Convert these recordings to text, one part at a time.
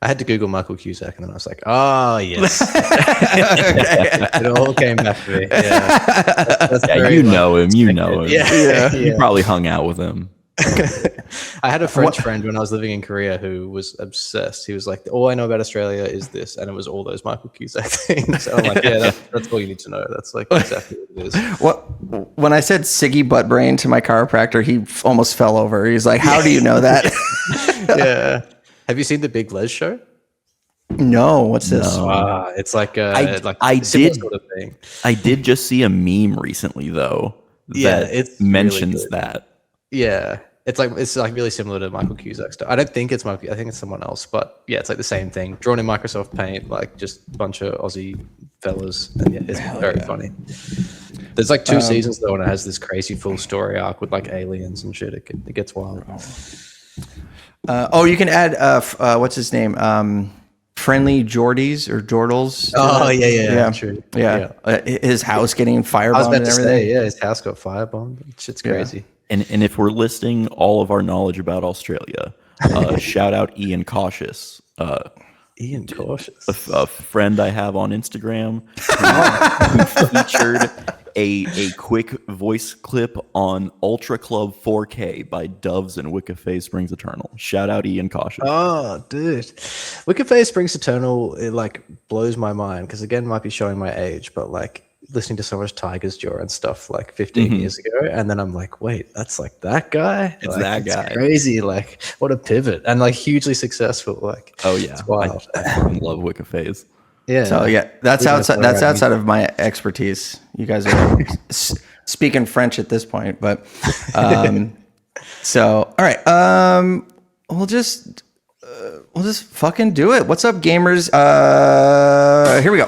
I had to Google Michael Cusack, and then I was like, "Oh yes." It all came back to me. Yeah, that's Yeah, very, you know him. You know him. Yeah. You probably hung out with him. I had a French friend when I was living in Korea who was obsessed. He was like, "All I know about Australia is this," and it was all those Michael Cusack things. So I'm like, "Yeah, that's all you need to know. That's like exactly what it is." When I said Siggy Buttbrain to my chiropractor, he almost fell over. He's like, "How do you know that?" Yeah. Have you seen the Big Les show? No. What's this? No. It's like I similar did sort of thing. I did just see a meme recently though that it's mentions really good. that. Yeah, it's like really similar to Michael Cusack stuff. I don't think it's Michael. I think it's someone else. But yeah, it's like the same thing. Drawn in Microsoft Paint, like just a bunch of Aussie fellas, and yeah, it's very funny. There's like 2 seasons though, and it has this crazy full story arc with like aliens and shit. It gets wild. You can add what's his name? Friendly Jordies or Jordals. Oh yeah, true. Yeah. His house getting firebombed. I was about and to everything. say, yeah, his house got firebombed. Shit's crazy. And if we're listing all of our knowledge about Australia, shout out Ian Cautious. Ian Cautious, A friend I have on Instagram who featured a quick voice clip on Ultra Club 4K by Doves and Wicked Springs Eternal. Shout out Ian Cautious. Oh, dude. Wicked Springs Eternal, it like blows my mind because again, might be showing my age, but like listening to so much Tiger's Jaw and stuff like 15 years ago, and then I'm like, wait, that's like that guy? It's like, that guy. Crazy. Like, what a pivot. And like hugely successful. Like, Oh yeah, it's wild. I fucking love Wicked Phase. Yeah. So yeah, that's outside of my expertise. You guys are speaking French at this point, but so all right, we'll just fucking do it. What's up, gamers? Here we go.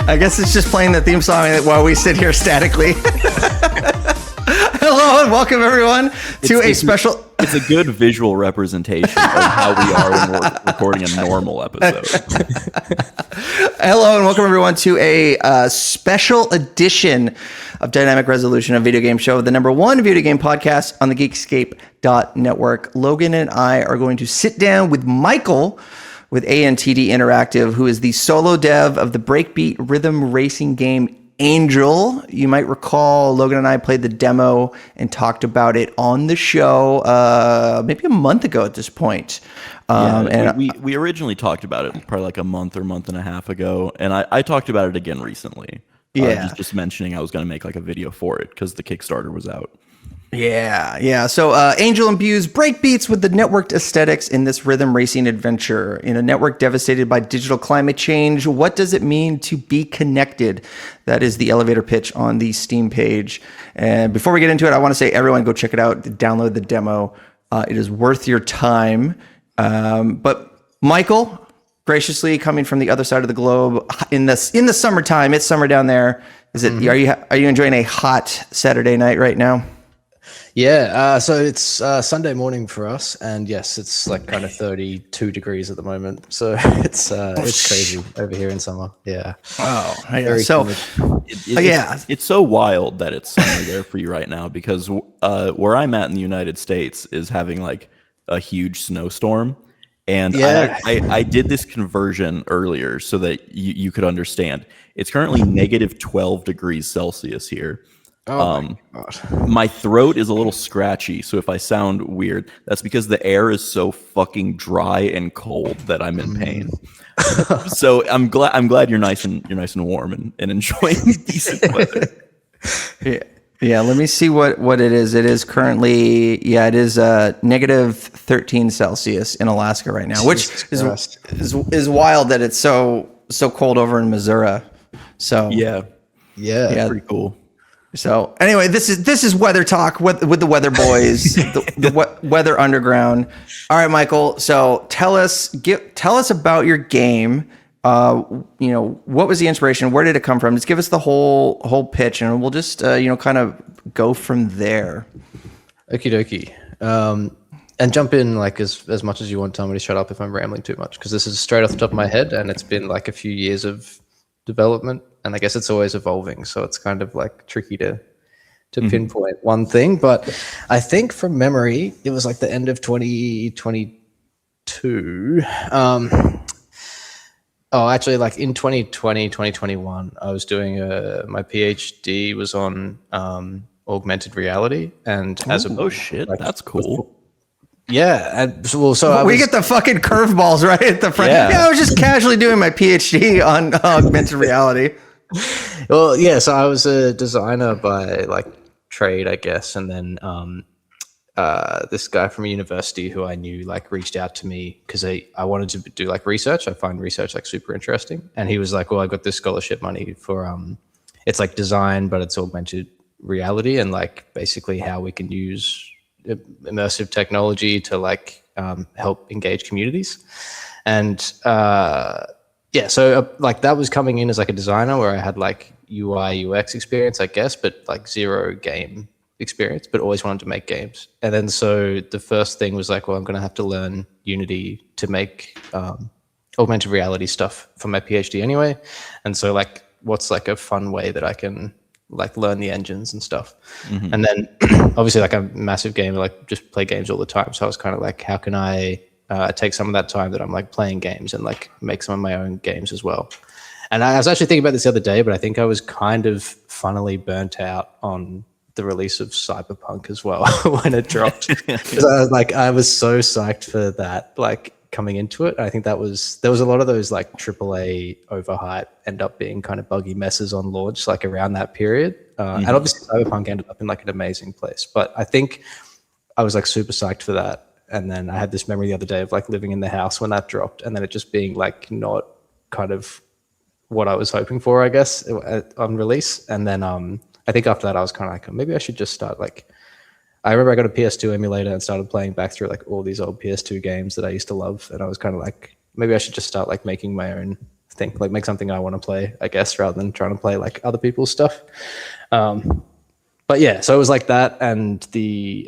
I guess it's just playing the theme song while we sit here statically. Hello and welcome everyone to a special. It's a good visual representation of how we are when we're recording a normal episode. Hello and welcome everyone to a special edition of Dynamic Resolution, a video game show, the #1 video game podcast on the Geekscape.network. Logan and I are going to sit down with Michael with ANTD Interactive, who is the solo dev of the Breakbeat rhythm racing game Angel. You might recall Logan and I played the demo and talked about it on the show maybe a month ago at this point. We originally talked about it probably like a month or month and a half ago, and I talked about it again recently. Just mentioning I was going to make like a video for it because the Kickstarter was out. Yeah. So Angel imbues breakbeats with the networked aesthetics in this rhythm racing adventure. In a network devastated by digital climate change, what does it mean to be connected? That is the elevator pitch on the Steam page. And before we get into it, I want to say everyone go check it out, download the demo. It is worth your time. But Michael, graciously coming from the other side of the globe in the summertime, it's summer down there. Is it? Are you enjoying a hot Saturday night right now? Yeah, so it's Sunday morning for us, and yes, it's like kind of 32 degrees at the moment. So it's crazy over here in summer. Yeah. Oh, yeah. So it's so wild that it's summer there for you right now because where I'm at in the United States is having like a huge snowstorm, and I did this conversion earlier so that you could understand. It's currently negative 12 degrees Celsius here. Oh my throat is a little scratchy, so if I sound weird, that's because the air is so fucking dry and cold that I'm in pain. So I'm glad you're nice and warm and enjoying decent weather. Yeah. Let me see what it is. It is currently it is negative 13 Celsius in Alaska right now, which is wild that it's so cold over in Missouri. So yeah, pretty cool. So anyway, this is weather talk with the weather boys, the weather underground. All right, Michael. So tell us about your game. What was the inspiration? Where did it come from? Just give us the whole pitch, and we'll just kind of go from there. Okie dokie. And jump in like as much as you want. Tell me to shut up if I'm rambling too much, because this is straight off the top of my head, and it's been like a few years of development, and I guess it's always evolving, so it's kind of like tricky to to pinpoint one thing, but I think from memory, it was like the end of 2022. Actually, like in 2020, 2021, I was doing my PhD was on augmented reality, and as a shit, that's cool. Yeah, and so we get the fucking curveballs right at the front. Yeah, I was just casually doing my PhD on augmented reality. Well, yeah, so I was a designer by like trade, I guess, and then this guy from a university who I knew like reached out to me because I wanted to do like research. I find research like super interesting, and he was like, "Well, I got this scholarship money for it's like design, but it's augmented reality, and like basically how we can use immersive technology to like help engage communities." And so like that was coming in as like a designer where I had like UI UX experience, I guess, but like zero game experience, but always wanted to make games. And then so the first thing was like, well, I'm going to have to learn Unity to make augmented reality stuff for my PhD anyway. And so like, what's like a fun way that I can like learn the engines and stuff. And then obviously like I'm a massive gamer, like just play games all the time. So I was kind of like, how can I take some of that time that I'm like playing games and like make some of my own games as well. And I was actually thinking about this the other day, but I think I was kind of funnily burnt out on the release of Cyberpunk as well when it dropped. Because I was so psyched for that, like coming into it. I think there was a lot of those like AAA overhype end up being kind of buggy messes on launch, like around that period. And obviously Cyberpunk ended up in like an amazing place. But I think I was like super psyched for that. And then I had this memory the other day of like living in the house when that dropped, and then it just being like not kind of what I was hoping for, I guess, on release. And then I think after that I was kind of like, maybe I should just start like, I remember I got a PS2 emulator and started playing back through like all these old PS2 games that I used to love. And I was kind of like, maybe I should just start like making my own thing, like make something I want to play, I guess, rather than trying to play like other people's stuff. But yeah, so it was like that, and the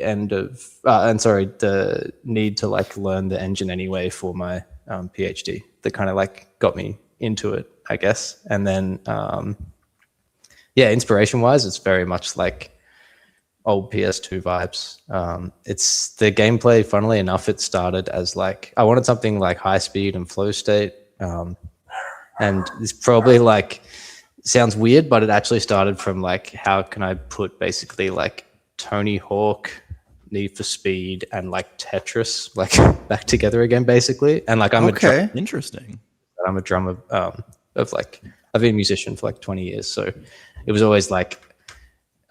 need to like learn the engine anyway for my PhD that kind of like got me into it, I guess. And then, inspiration wise, it's very much like old PS2 vibes. It's the gameplay, funnily enough, it started as like, I wanted something like high speed and flow state. And it's probably like, sounds weird, but it actually started from like, how can I put basically like Tony Hawk, Need for Speed, and like Tetris like back together again, basically. And like I'm interesting. I'm a drummer of like, I've been a musician for like 20 years, so it was always like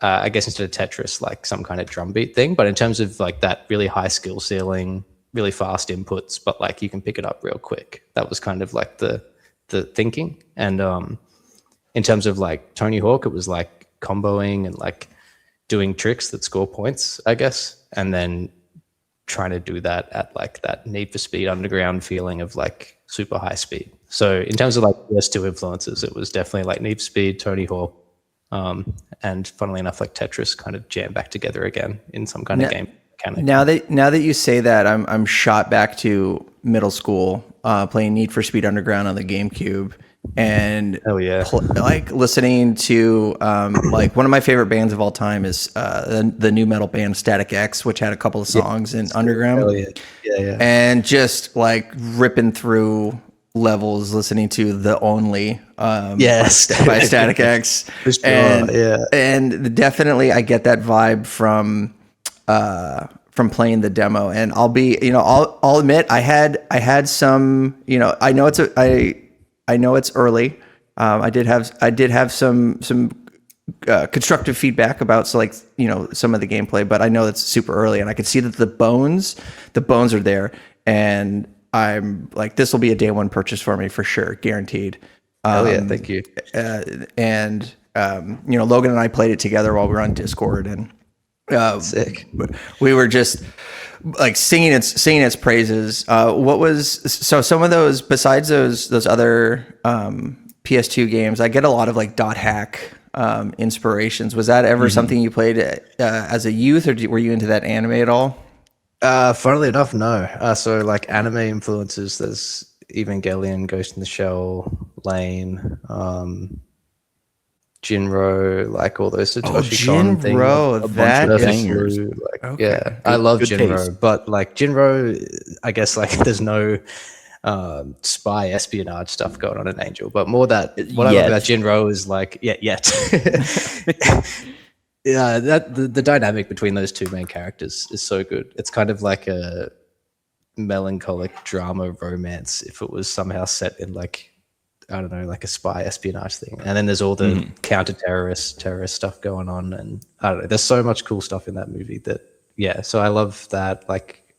I guess instead of Tetris, like some kind of drum beat thing. But in terms of like that really high skill ceiling, really fast inputs, but like you can pick it up real quick. That was kind of like the thinking. And in terms of like Tony Hawk, it was like comboing and like doing tricks that score points, I guess. And then trying to do that at like that Need for Speed Underground feeling of like super high speed. So in terms of like PS2 influences, it was definitely like Need for Speed, Tony Hawk, and funnily enough, like Tetris kind of jammed back together again in some kind of game mechanic. Now that you say that, I'm shot back to middle school, playing Need for Speed Underground on the GameCube, and like listening to like one of my favorite bands of all time is the new metal band Static X, which had a couple of songs in Underground. And just like ripping through levels, listening to The Only by Static X. Sure, and definitely I get that vibe from playing the demo. And I'll admit I had some, I know it's early. I did have some constructive feedback about some of the gameplay, but I know it's super early, and I can see that the bones are there, and I'm like, this will be a day one purchase for me for sure, guaranteed. Thank you. And Logan and I played it together while we were on Discord, and sick. We were just like singing its praises. So some of those, besides those other PS2 games, I get a lot of like dot hack inspirations. Was that ever something you played as a youth, or were you into that anime at all? Funnily enough, no. So like anime influences, there's Evangelion, Ghost in the Shell, Lane, Jinro, like all those Satoshi Kon things. Jinro, that is like, okay. yeah, I love good Jinro, taste. but like Jinro, I guess like there's no spy espionage stuff going on in Angel, but more that what I love about Jinro is like yet yeah, that the dynamic between those two main characters is so good. It's kind of like a melancholic drama romance if it was somehow set in like, I don't know, like a spy espionage thing. And then there's all the terrorist stuff going on, and I don't know, there's so much cool stuff in that movie that, yeah, so I love that. Like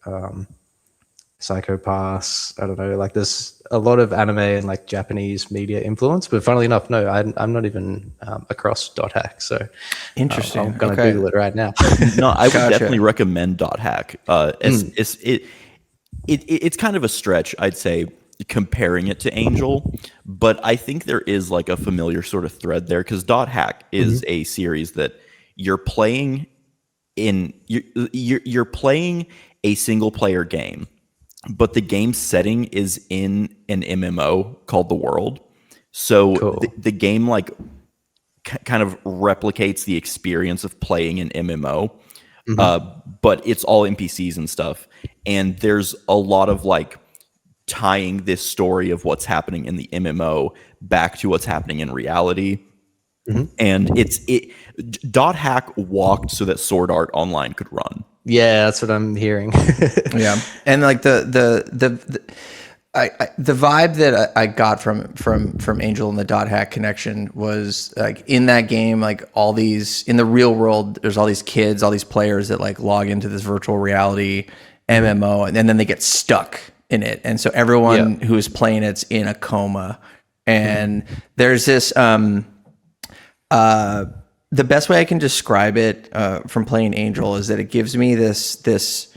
Psycho Pass, I don't know, like there's a lot of anime and like Japanese media influence, but funnily enough, no, I'm not even across Dot Hack, so interesting. I'm gonna Google it right now. No, I would definitely recommend Dot Hack. It's kind of a stretch, I'd say, comparing it to Angel, but I think there is like a familiar sort of thread there, because Dot Hack is a series that you're playing you're playing a single player game, but the game setting is in an MMO called The World. So the game like kind of replicates the experience of playing an MMO, but it's all NPCs and stuff. And there's a lot of like tying this story of what's happening in the MMO back to what's happening in reality. And Dot Hack walked so that Sword Art Online could run. Yeah, that's what I'm hearing. Yeah, and like the vibe that I got from Angel and the Dot Hack connection was like in that game, like all these in the real world, there's all these kids, all these players that like log into this virtual reality MMO, and then they get stuck in it, and so everyone who is playing it's in a coma. And there's this the best way I can describe it from playing Angel is that it gives me this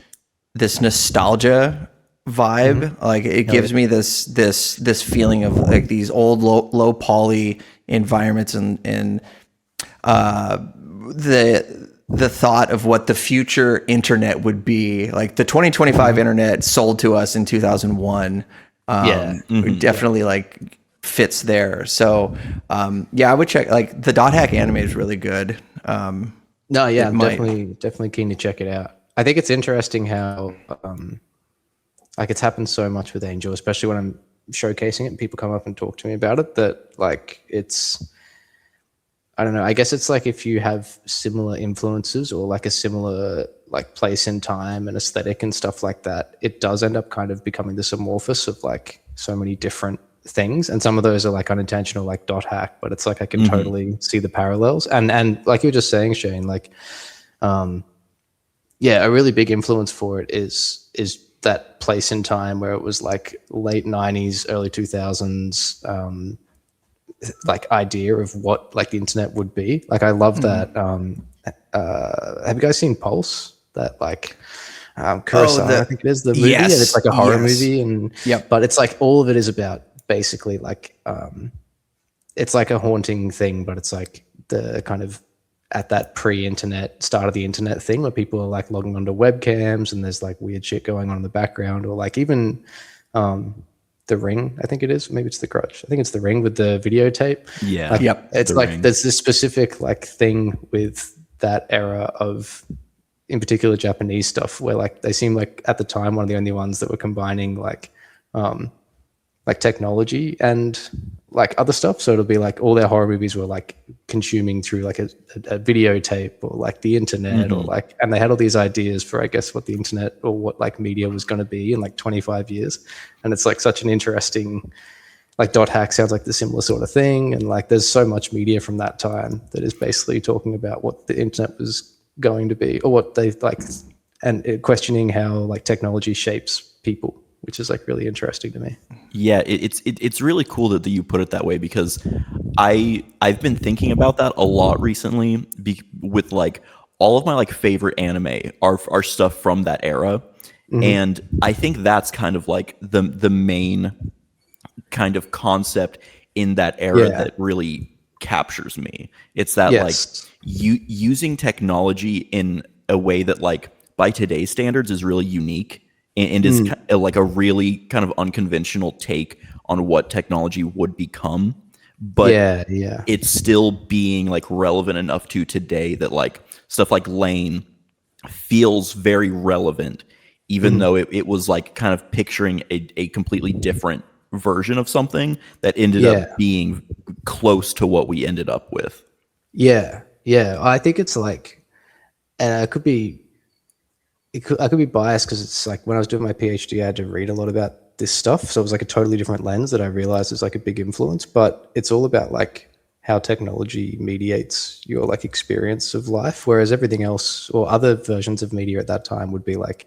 nostalgia vibe. Like it gives me this feeling of like these old low poly environments, and the thought of what the future internet would be. Like the 2025 internet sold to us in 2001. Definitely like fits there. So I would check, like the Dot Hack anime is really good. I'm definitely keen to check it out. I think it's interesting how like it's happened so much with Angel, especially when I'm showcasing it and people come up and talk to me about it, that like it's, I don't know, I guess it's like if you have similar influences or like a similar like place in time and aesthetic and stuff like that, it does end up kind of becoming this amorphous of like so many different things. And some of those are like unintentional, like Dot Hack, but it's like I can totally see the parallels. And like you were just saying, Shane, like a really big influence for it is that place in time where it was like late 90s, early 2000s, like idea of what like the internet would be. Like I love that. Have you guys seen Pulse? That like Kurosawa, I think it is the movie. Yes, and it's like a horror movie, and but it's like all of it is about basically like it's like a haunting thing, but it's like the kind of at that pre-internet start of the internet thing where people are like logging onto webcams and there's like weird shit going on in the background, or like even The Ring, I think it is. Maybe it's The Grudge. I think it's The Ring with the videotape. Yeah. Like, it's like Ring. There's this specific like thing with that era of, in particular, Japanese stuff where like they seem like at the time one of the only ones that were combining like technology and like other stuff. So it'll be like all their horror movies were like consuming through like a videotape or like the internet or like, and they had all these ideas for, I guess, what the internet or what like media was going to be in like 25 years. And it's like such an interesting, like Dot Hack sounds like the similar sort of thing. And like, there's so much media from that time that is basically talking about what the internet was going to be, or what they like, and questioning how like technology shapes people, which is like really interesting to me. Yeah, it's really cool that you put it that way, because I've been thinking about that a lot recently with like all of my like favorite anime are stuff from that era. And I think that's kind of like the main kind of concept in that era that really captures me. It's that like using technology in a way that like by today's standards is really unique and is like a really kind of unconventional take on what technology would become. but yeah. it's still being like relevant enough to today that like stuff like Lane feels very relevant, even though it was like kind of picturing a completely different version of something that ended up being close to what we ended up with. Yeah. I think it's like, and I could be biased because it's like when I was doing my PhD, I had to read a lot about this stuff. So it was like a totally different lens that I realized is like a big influence, but it's all about like how technology mediates your like experience of life. Whereas everything else or other versions of media at that time would be like,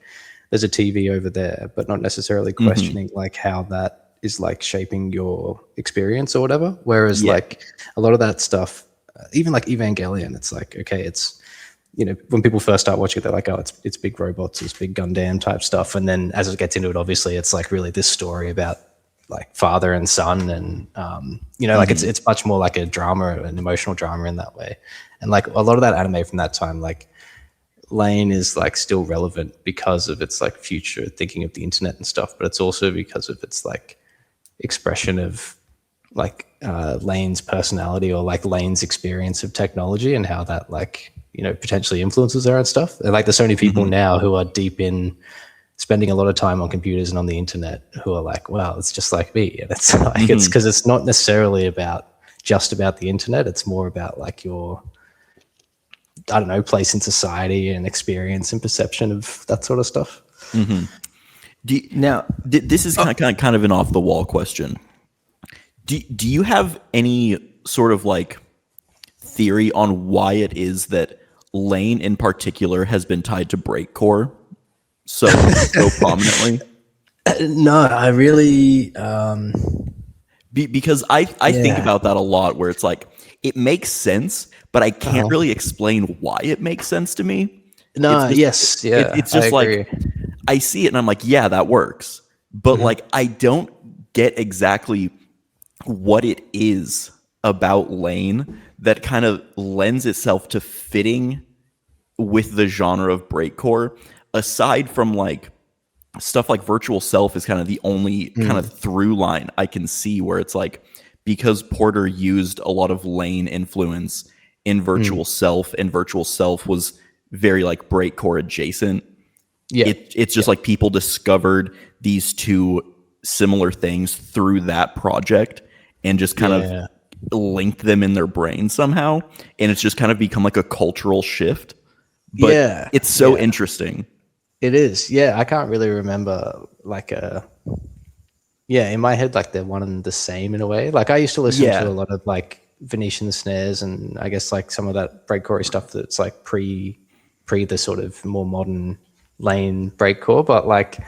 there's a TV over there, but not necessarily questioning like how that is like shaping your experience or whatever. Whereas like a lot of that stuff, even like Evangelion, it's like, okay, it's, you know, when people first start watching it, they're like, oh, it's big robots, it's big Gundam type stuff. And then as it gets into it, obviously it's like really this story about like father and son. And, you know, like it's much more like a drama, an emotional drama in that way. And like a lot of that anime from that time, like Lane is like still relevant because of its like future thinking of the internet and stuff, but it's also because of its like expression of like Lane's personality or like Lane's experience of technology and how that like, you know, potentially influences her and stuff. And like there's so many people now who are deep in spending a lot of time on computers and on the internet who are like, wow, it's just like me. And it's like, it's because it's not necessarily just about the internet. It's more about like your, I don't know, place in society and experience and perception of that sort of stuff. Now, This is kind of an off the wall question. Do you have any sort of like theory on why it is that Lane in particular has been tied to breakcore so prominently? No, I really because I think about that a lot, where it's like it makes sense, but I can't really explain why it makes sense to me. No, it's just I like agree. I see it and I'm like, yeah, that works, but like I don't get exactly what it is about Lane that kind of lends itself to fitting with the genre of breakcore, aside from like stuff like Virtual Self is kind of the only kind of through line I can see, where it's like, because Porter used a lot of Lane influence in Virtual Self, and Virtual Self was very like breakcore adjacent. It's just like people discovered these two similar things through that project and just kind of linked them in their brain somehow, and it's just kind of become like a cultural shift. But it's so interesting. It is. Yeah, I can't really remember like in my head like they're one and the same in a way. Like I used to listen to a lot of like Venetian snares and I guess like some of that breakcore stuff that's like pre the sort of more modern Lane breakcore, but like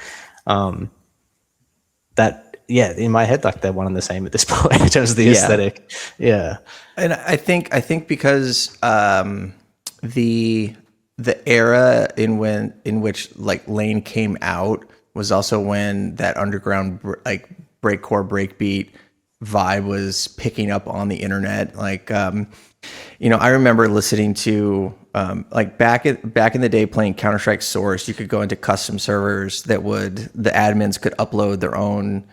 that in my head like they're one and the same at this point in terms of the aesthetic. Yeah. And I think because the era in which like Lane came out was also when that underground like breakcore breakbeat vibe was picking up on the internet. Like you know, I remember listening to like back in the day playing Counter-Strike Source. You could go into custom servers the admins could upload their own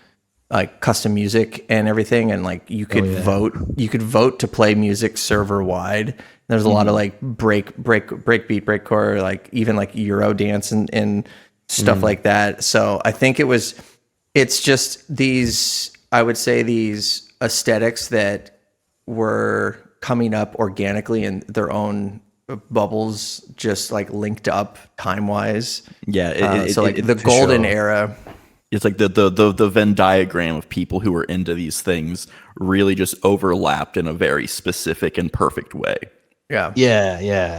like custom music and everything, and like you could vote to play music server wide. There's a lot of like breakbeat, breakcore, like even like Euro dance and stuff like that. So I think it's just these, I would say these aesthetics that were coming up organically in their own bubbles, just like linked up time wise. So like the golden era. It's like the Venn diagram of people who were into these things really just overlapped in a very specific and perfect way. Yeah.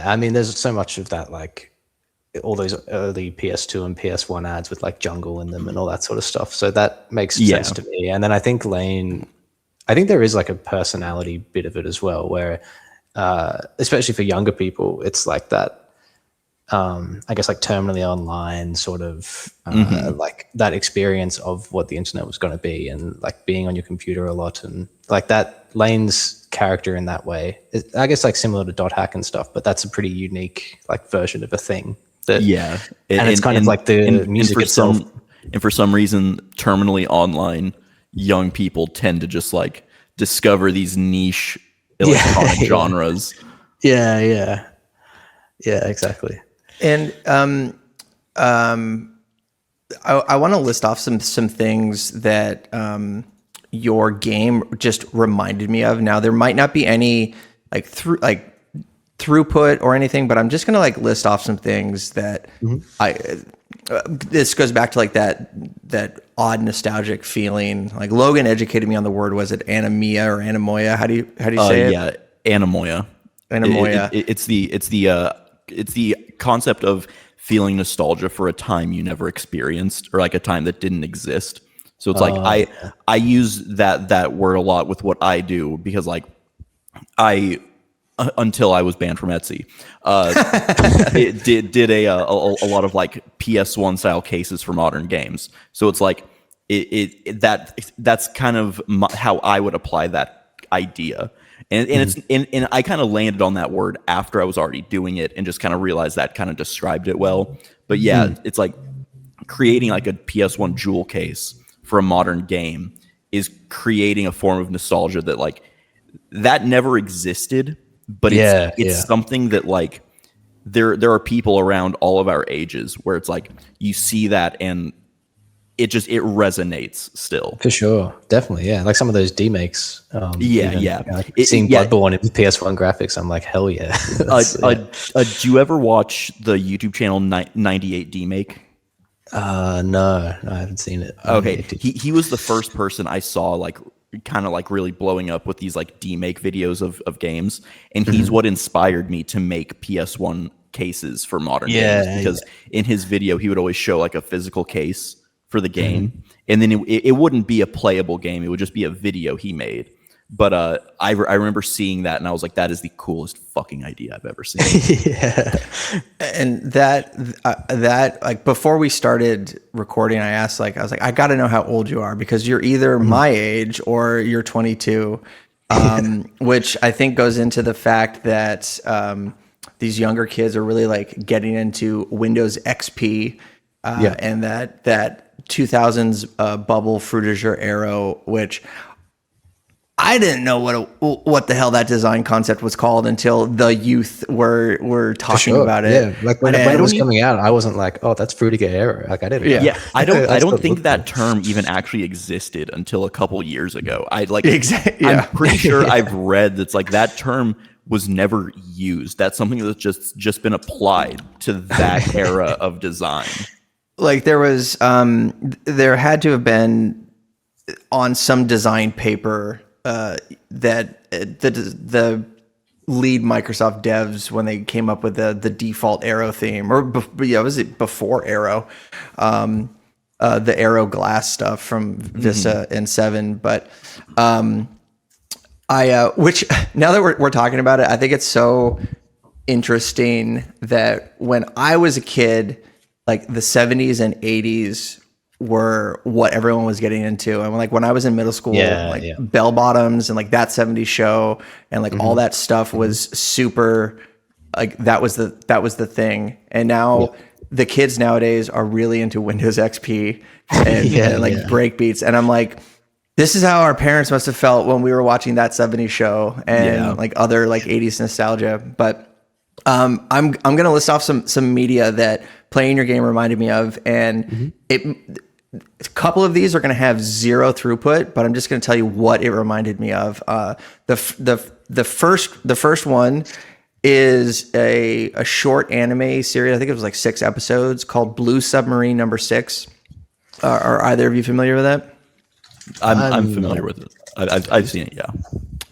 I mean, there's so much of that, like all those early PS2 and PS1 ads with like jungle in them and all that sort of stuff. So that makes sense to me. And then I think Lane, I think there is like a personality bit of it as well, where especially for younger people, it's like that. I guess like terminally online sort of like that experience of what the internet was going to be, and like being on your computer a lot, and like that Lane's character in that way, I guess like similar to Dot Hack and stuff, but that's a pretty unique like version of a thing. And it's kind of like the music itself. And for some reason, terminally online young people tend to just like discover these niche electronic genres. Yeah, exactly. And I want to list off some things that your game just reminded me of. Now, there might not be any throughput or anything, but I'm just gonna list off some things that this goes back to that odd nostalgic feeling. Like Logan educated me on the word. Was it anemia or anemoia? How do you say it? Yeah, anemoia. Anemoia. It's the concept of feeling nostalgia for a time you never experienced, or like a time that didn't exist. So it's I use that word a lot with what I do, because until I was banned from Etsy, it did a lot of PS1 style cases for modern games. So it's that's kind of how I would apply that idea. And I kind of landed on that word after I was already doing it, and just kind of realized that kind of described it well. But yeah, it's like creating a PS1 jewel case for a modern game is creating a form of nostalgia that never existed, but it's something that there are people around all of our ages where it's you see that and it resonates still. For sure, definitely, yeah. Like some of those demakes. Seeing Yeah. Bloodborne in PS1 graphics, I'm like, hell yeah. Do you ever watch the YouTube channel 98 Demake? No, I haven't seen it. Okay, he was the first person I saw really blowing up with these demake videos of games, and he's what inspired me to make PS1 cases for modern games, because in his video he would always show a physical case for the game, and then it wouldn't be a playable game, it would just be a video he made. But I remember seeing that, and I was like, that is the coolest fucking idea I've ever seen. Yeah. And that before we started recording, I asked, I was like, I got to know how old you are, because you're either my age or you're 22, which I think goes into the fact that these younger kids are really getting into Windows XP, and that 2000s bubble Fruitiger Arrow, which I didn't know what the hell that design concept was called until the youth were talking about it. Yeah, when it was coming out, I wasn't like, oh, that's Fruitiger Arrow. I didn't. Yeah, I don't think that term even actually existed until a couple years ago. I'm pretty sure I've read that term was never used. That's something that's just been applied to that era of design. There had to have been on some design paper that the lead Microsoft devs, when they came up with the default Arrow theme, or was it before Arrow, the Arrow glass stuff from Vista and 7. But which now that we're talking about it, I think it's so interesting that when I was a kid, the 70s and 80s were what everyone was getting into. And when I was in middle school, Bell Bottoms and That 70s Show and all that stuff was super, that was the thing. And now the kids nowadays are really into Windows XP and breakbeats. And I'm like, this is how our parents must have felt when we were watching That 70s Show and other 80s nostalgia. But I'm going to list off some media that playing your game reminded me of, and a couple of these are going to have zero throughput, but I'm just going to tell you what it reminded me of. The first one is a short anime series. I think it was 6 episodes, called Blue Submarine Number 6. Are either of you familiar with that? I'm familiar with it. I've seen it. Yeah.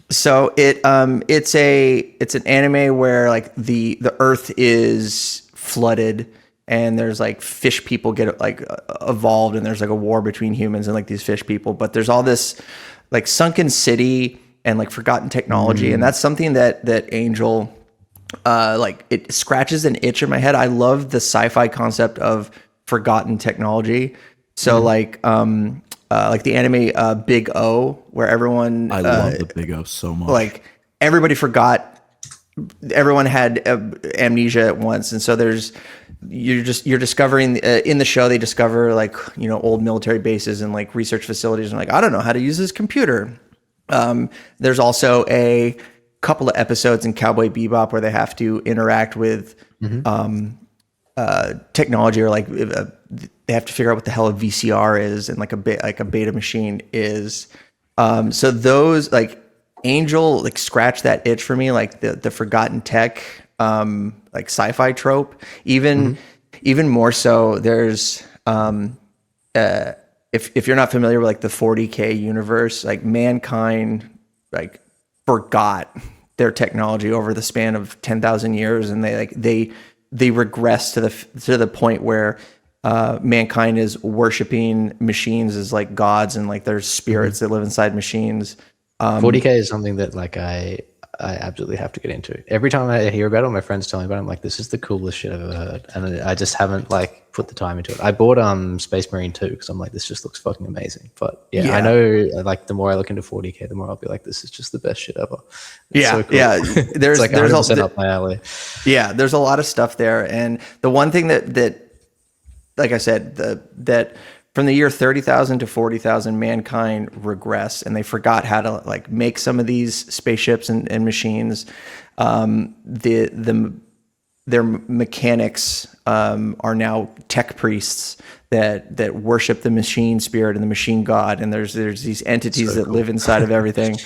So it's an anime where the Earth is flooded, and there's fish people get evolved, and there's a war between humans and these fish people. But there's all this sunken city and forgotten technology, and that's something that Angel it scratches an itch in my head. I love the sci-fi concept of forgotten technology. So the anime Big O, where everyone I love the Big O so much. Everybody forgot. Everyone had amnesia at once, and so you're discovering in the show, they discover old military bases and research facilities, and I don't know how to use this computer. There's also a couple of episodes in Cowboy Bebop where they have to interact with technology, or like they have to figure out what the hell a VCR is and like a beta machine is. So those, like, Angel, like, scratch that itch for me, like the forgotten tech, like sci-fi trope. Even more so, there's if you're not familiar with like the 40K universe, like mankind like forgot their technology over the span of 10,000 years, and they regress to the point where mankind is worshiping machines as like gods, and like there's spirits that live inside machines. 40K is something that like I absolutely have to get into. Every time I hear about it, my friends tell me about it, I'm like, this is the coolest shit I've ever heard. And I just haven't like put the time into it. I bought Space Marine 2 because I'm like, this just looks fucking amazing. But yeah, I know like the more I look into 40K, the more I'll be like, this is just the best shit ever. It's so cool. There's like 100% up my alley. Yeah, there's a lot of stuff there. And the one thing that like I said, that from the year 30,000 to 40,000, mankind regressed, and they forgot how to like make some of these spaceships and machines. Their mechanics are now tech priests that worship the machine spirit and the machine god, and there's these entities that live inside of everything.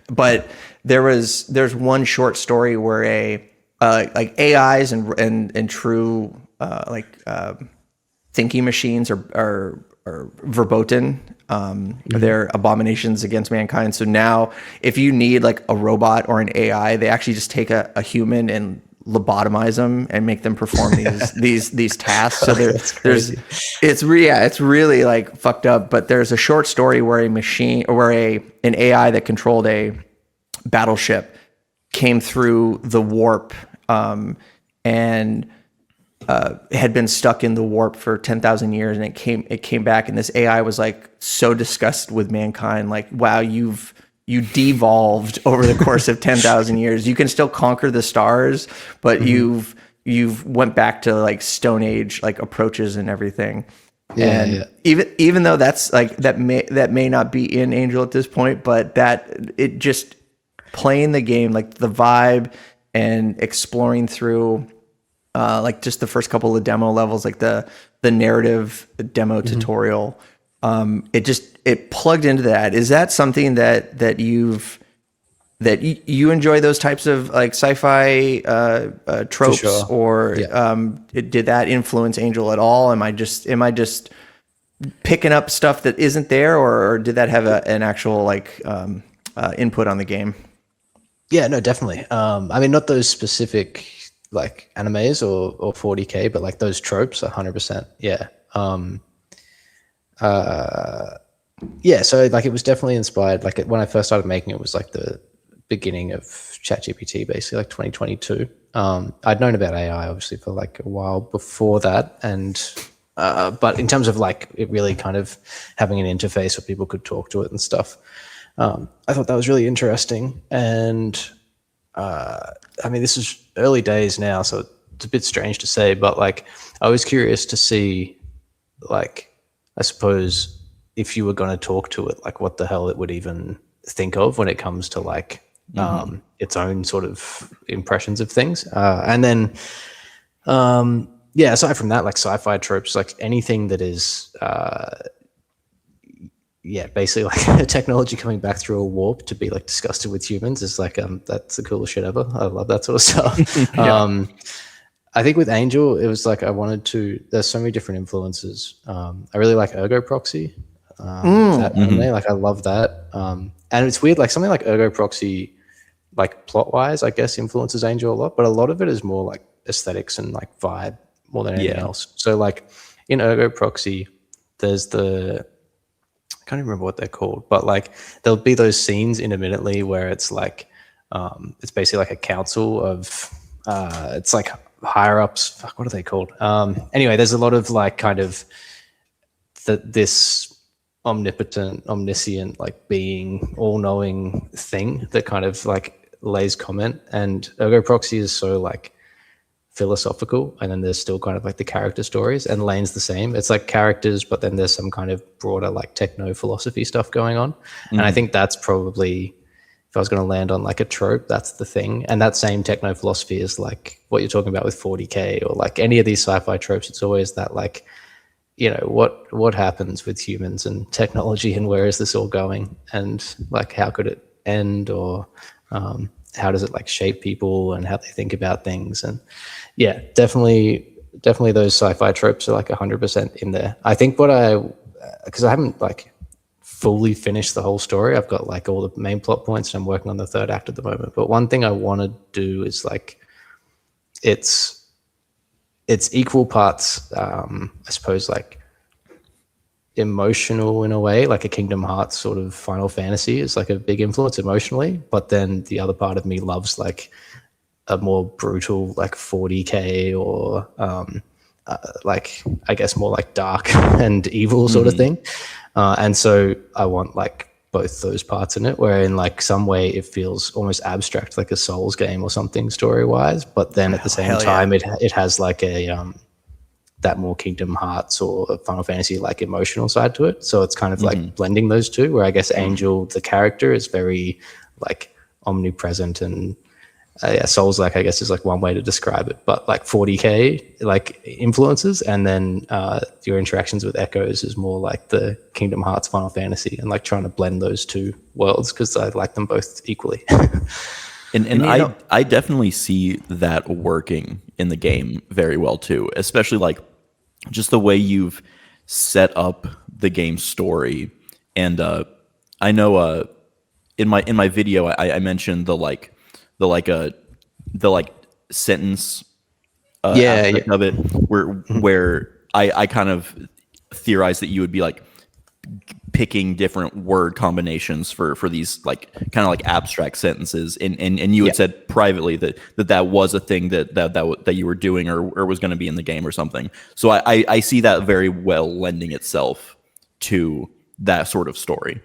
But there's one short story where like AIs and true thinking machines are verboten. They're abominations against mankind. So now if you need like a robot or an AI, they actually just take a human and lobotomize them and make them perform these tasks. So it's really like fucked up. But there's a short story where an AI that controlled a battleship came through the warp and had been stuck in the warp for 10,000 years, and it came back, and this AI was like so disgusted with mankind, like, wow, you devolved over the course of 10,000 years. You can still conquer the stars, but you've went back to like Stone Age like approaches and everything. Even though that's like that may not be in Angel at this point, but that it just playing the game, like the vibe and exploring through like just the first couple of demo levels, like the narrative demo tutorial, it plugged into that. Is that something that you enjoy, those types of like sci-fi tropes, sure. or did that influence Angel at all? Am I just picking up stuff that isn't there, or did that have an actual like input on the game? Yeah, no, definitely. I mean, not those specific like animes or 40K, but like those tropes, 100%. Yeah. So like it was definitely inspired. Like when I first started making it was like the beginning of ChatGPT, basically like 2022. I'd known about AI obviously for like a while before that, and but in terms of like it really kind of having an interface where people could talk to it and stuff, I thought that was really interesting. And I mean, this is early days now, so it's a bit strange to say, but like I was curious to see, like, I suppose if you were going to talk to it, like what the hell it would even think of when it comes to like its own sort of impressions of things. And then, aside from that, like sci-fi tropes, like anything that is, basically like technology coming back through a warp to be like disgusted with humans is like, that's the coolest shit ever. I love that sort of stuff. I think with Angel, it was like, there's so many different influences. I really like Ergo Proxy. That anime, like I love that. And it's weird, like something like Ergo Proxy, like plot wise, I guess influences Angel a lot, but a lot of it is more like aesthetics and like vibe more than anything else. So like in Ergo Proxy, there's I can't even remember what they're called, but like there'll be those scenes intermittently where it's like, it's basically like a council of, it's like higher ups. Fuck, what are they called? Anyway, there's a lot of like kind of this omnipotent, omniscient, like being, all-knowing thing that kind of like lays comment. And Ergo Proxy is so like philosophical, and then there's still kind of like the character stories, and Lane's the same. It's like characters, but then there's some kind of broader like techno philosophy stuff going on. And I think that's probably if I was going to land on like a trope, that's the thing. And that same techno philosophy is like what you're talking about with 40K or like any of these sci-fi tropes. It's always that like, you know, what happens with humans and technology and where is this all going? And like, how could it end, or how does it like shape people and how they think about things? And yeah, definitely those sci-fi tropes are like 100% in there. I think because I haven't like fully finished the whole story. I've got like all the main plot points and I'm working on the third act at the moment. But one thing I want to do is like, it's equal parts, I suppose, like emotional in a way, like a Kingdom Hearts sort of Final Fantasy is like a big influence emotionally. But then the other part of me loves like a more brutal, like 40K or like, I guess more like dark and evil sort of thing. And so I want like both those parts in it, where in like some way it feels almost abstract, like a Souls game or something story wise, but then at the same time it has like a that more Kingdom Hearts or Final Fantasy like emotional side to it. So it's kind of like blending those two, where I guess Angel the character is very like omnipresent, and Souls like I guess is like one way to describe it, but like 40K like influences, and then your interactions with Echoes is more like the Kingdom Hearts Final Fantasy, and like trying to blend those two worlds because I like them both equally. And I definitely see that working in the game very well too, especially like just the way you've set up the game's story. And I know in my video I mentioned the sentence aspect of it, where I kind of theorized that you would be like picking different word combinations for these like kind of like abstract sentences, and you had said privately that was a thing that you were doing or was going to be in the game or something. So I see that very well lending itself to that sort of story.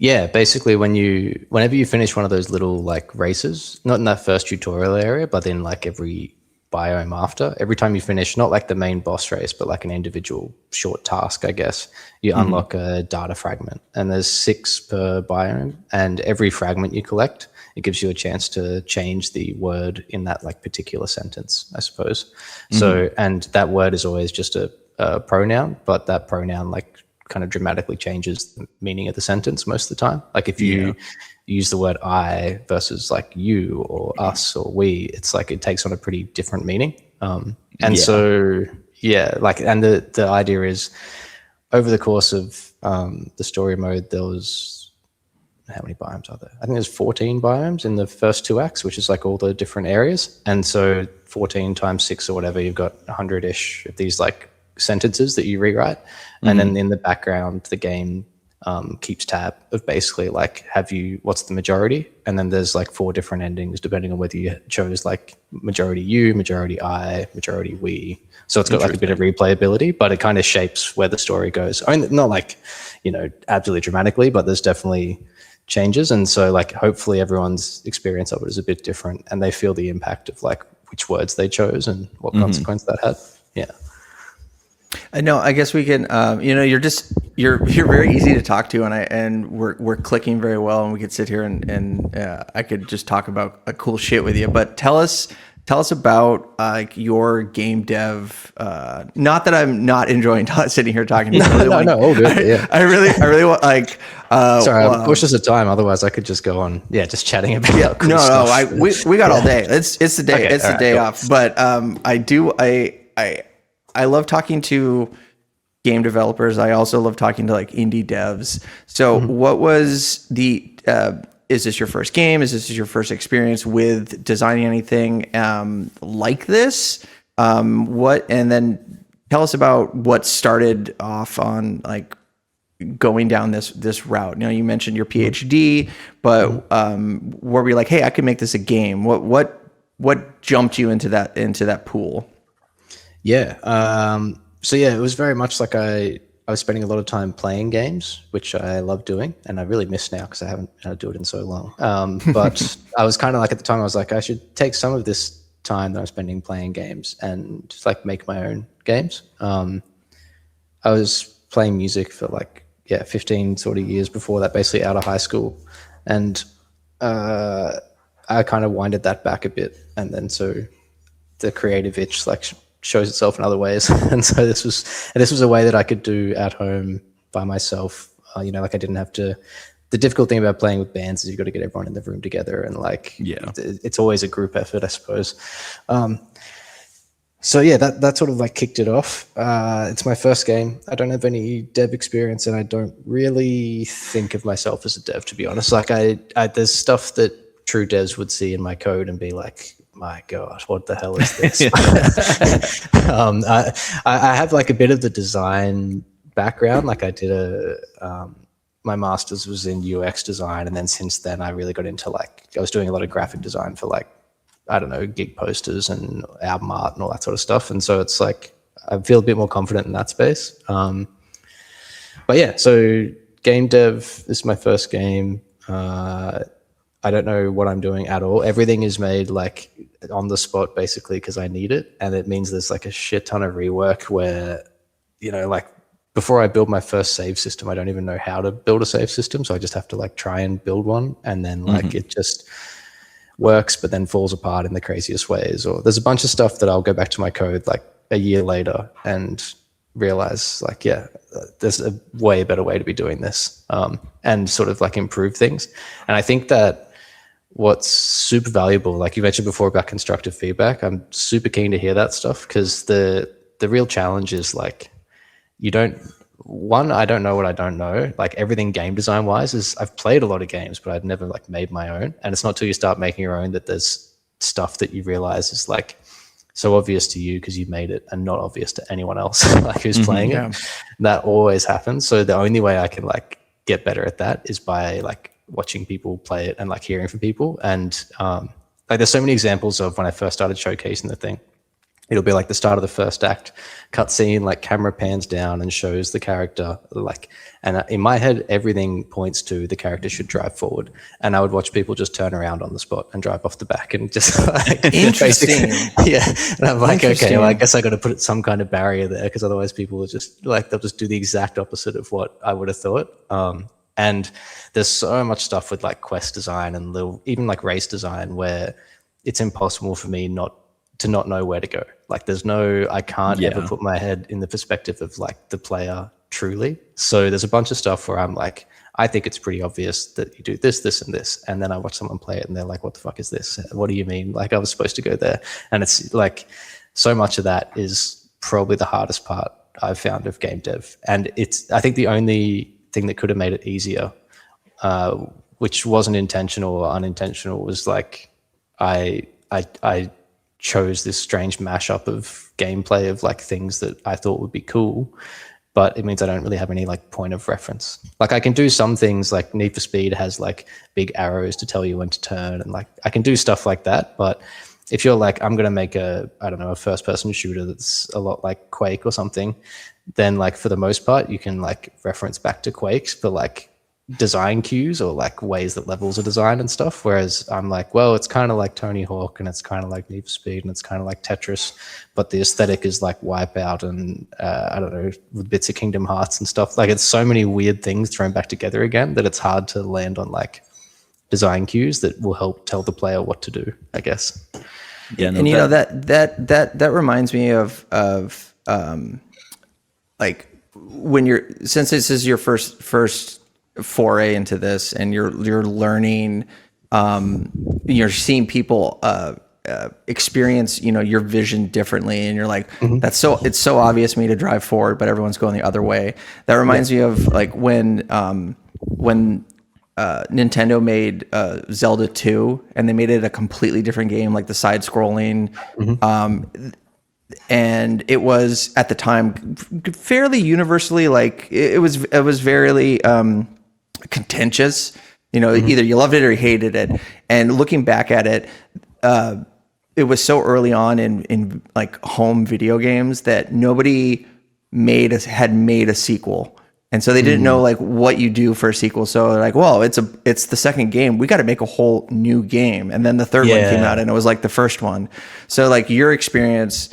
Yeah, basically whenever you finish one of those little like races, not in that first tutorial area, but then like every biome after, every time you finish, not like the main boss race, but like an individual short task, I guess, you unlock a data fragment, and there's 6 per biome, and every fragment you collect, it gives you a chance to change the word in that like particular sentence, I suppose. So, and that word is always just a pronoun, but that pronoun like kind of dramatically changes the meaning of the sentence most of the time. Like if you use the word I versus like you or us or we, it's like it takes on a pretty different meaning. So like, and the idea is over the course of the story mode, there was, how many biomes are there? I think there's 14 biomes in the first 2 acts, which is like all the different areas. And so 14 times 6 or whatever, you've got 100-ish of these like sentences that you rewrite. And then in the background, the game keeps tab of basically like, what's the majority? And then there's like 4 different endings depending on whether you chose like majority you, majority I, majority we. So it's got like a bit of replayability, but it kind of shapes where the story goes. I mean, not like, you know, absolutely dramatically, but there's definitely changes. And so like, hopefully everyone's experience of it is a bit different, and they feel the impact of like which words they chose and what consequence that had. Yeah. No, I guess we can. You know, you're very easy to talk to, and we're clicking very well, and we could sit here and I could just talk about a cool shit with you. But tell us about your game dev. Not that I'm not enjoying sitting here talking to you. No, all good. Yeah. I really want like. Sorry, I'm cautious of time. Otherwise, I could just go on. Yeah, just chatting about cool stuff. We got all day. It's the day. Okay, it's the day off. But I love talking to game developers. I also love talking to like indie devs. So what was is this your first game? Is this your first experience with designing anything like this? And then tell us about what started off on like going down this route. You mentioned your PhD, but were we like, hey, I could make this a game? What jumped you into that pool? Yeah. So yeah, it was very much like I was spending a lot of time playing games, which I love doing, and I really miss now because I haven't had to do it in so long. But I was kind of like, at the time I was like, I should take some of this time that I'm spending playing games and just like make my own games. I was playing music for like 15 sort of years before that, basically out of high school, and I kind of winded that back a bit, and then so the creative itch like shows itself in other ways. And so this was a way that I could do at home by myself. Like I didn't have to. The difficult thing about playing with bands is you've got to get everyone in the room together, and like it's always a group effort, I suppose. So yeah, that sort of like kicked it off. It's my first game. I don't have any dev experience, and I don't really think of myself as a dev, to be honest. Like I there's stuff that true devs would see in my code and be like, my God, what the hell is this? I have like a bit of the design background. Like I did my master's was in UX design. And then since then I really got into I was doing a lot of graphic design for like, I don't know, gig posters and album art and all that sort of stuff. And so it's like, I feel a bit more confident in that space. But yeah, so game dev is my first game. I don't know what I'm doing at all. Everything is made like on the spot basically because I need it. And it means there's like a shit ton of rework where, like before I build my first save system, I don't even know how to build a save system. So I just have to like try and build one. And then like it just works, but then falls apart in the craziest ways. Or there's a bunch of stuff that I'll go back to my code like a year later and realize like, yeah, there's a way better way to be doing this, and sort of like improve things. And I think that what's super valuable, like you mentioned before about constructive feedback, I'm super keen to hear that stuff because the real challenge is like, I don't know what I don't know. Like everything game design wise is I've played a lot of games, but I've never like made my own. And it's not till you start making your own that there's stuff that you realize is like so obvious to you because you made it and not obvious to anyone else like who's playing it. That always happens. So the only way I can like get better at that is by like watching people play it and like hearing from people. And like there's so many examples of when I first started showcasing the thing. It'll be like the start of the first act cutscene, like camera pans down and shows the character like, and in my head, everything points to the character should drive forward. And I would watch people just turn around on the spot and drive off the back and just like, interesting. Yeah. And I'm like, okay, well, I guess I got to put some kind of barrier there because otherwise people will just like, they'll just do the exact opposite of what I would have thought. And there's so much stuff with like quest design and even like race design where it's impossible for me not know where to go. Like I can't ever put my head in the perspective of like the player truly. So there's a bunch of stuff where I'm like, I think it's pretty obvious that you do this, this, and this. And then I watch someone play it and they're like, what the fuck is this? What do you mean? Like I was supposed to go there. And it's like, so much of that is probably the hardest part I've found of game dev. And I think the only thing that could have made it easier, which wasn't intentional or unintentional, was like, I chose this strange mashup of gameplay of like things that I thought would be cool, but it means I don't really have any like point of reference. Like I can do some things like Need for Speed has like big arrows to tell you when to turn, and like I can do stuff like that. But if you're like, I'm going to make a first person shooter that's a lot like Quake or something, then like for the most part, you can like reference back to Quakes for like design cues or like ways that levels are designed and stuff. Whereas I'm like, well, it's kind of like Tony Hawk and it's kind of like Need for Speed and it's kind of like Tetris, but the aesthetic is like Wipeout and I don't know, with bits of Kingdom Hearts and stuff. Like it's so many weird things thrown back together again that it's hard to land on like design cues that will help tell the player what to do, I guess. Yeah, no, and you know that reminds me of like when since this is your first foray into this and you're learning, you're seeing people experience your vision differently, and you're like, it's so obvious to me to drive forward, but everyone's going the other way. That reminds me of like when Nintendo made Zelda 2 and they made it a completely different game, like the side scrolling, and it was at the time fairly universally like it was very contentious. Either you loved it or you hated it. And looking back at it, it was so early on in like home video games that nobody had made a sequel. And so they didn't know like what you do for a sequel. So like, well, it's the second game. We got to make a whole new game. And then the third one came out and it was like the first one. So like your experience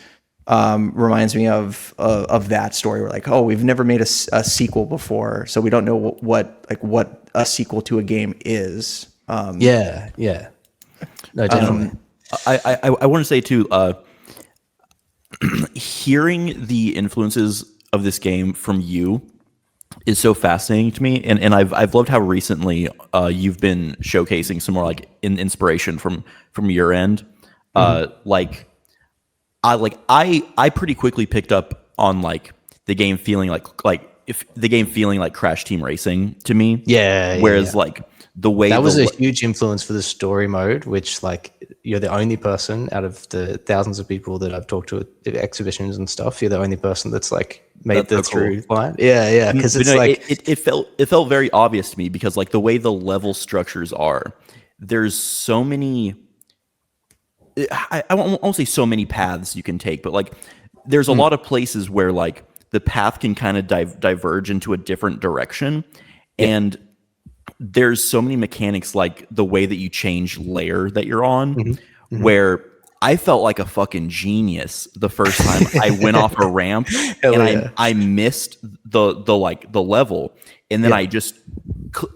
reminds me of that story. We're like, oh, we've never made a sequel before, so we don't know what a sequel to a game is. Yeah. No, definitely. I want to say too, hearing the influences of this game from you is so fascinating to me, and I've loved how recently you've been showcasing some more like inspiration from your end. Like I pretty quickly picked up on like the game feeling like if the game feeling like Crash Team Racing to me. Whereas like the way that was a huge influence for the story mode, which like you're the only person out of the thousands of people that I've talked to at exhibitions and stuff. You're the only person that's like made the through line. Yeah, because it's like it felt very obvious to me because like the way the level structures are, there's so many. I won't say so many paths you can take, but like there's a lot of places where like the path can kind of diverge into a different direction, and there's so many mechanics like the way that you change layer that you're on, where I felt like a fucking genius the first time I went off a ramp and I missed the level, and then I just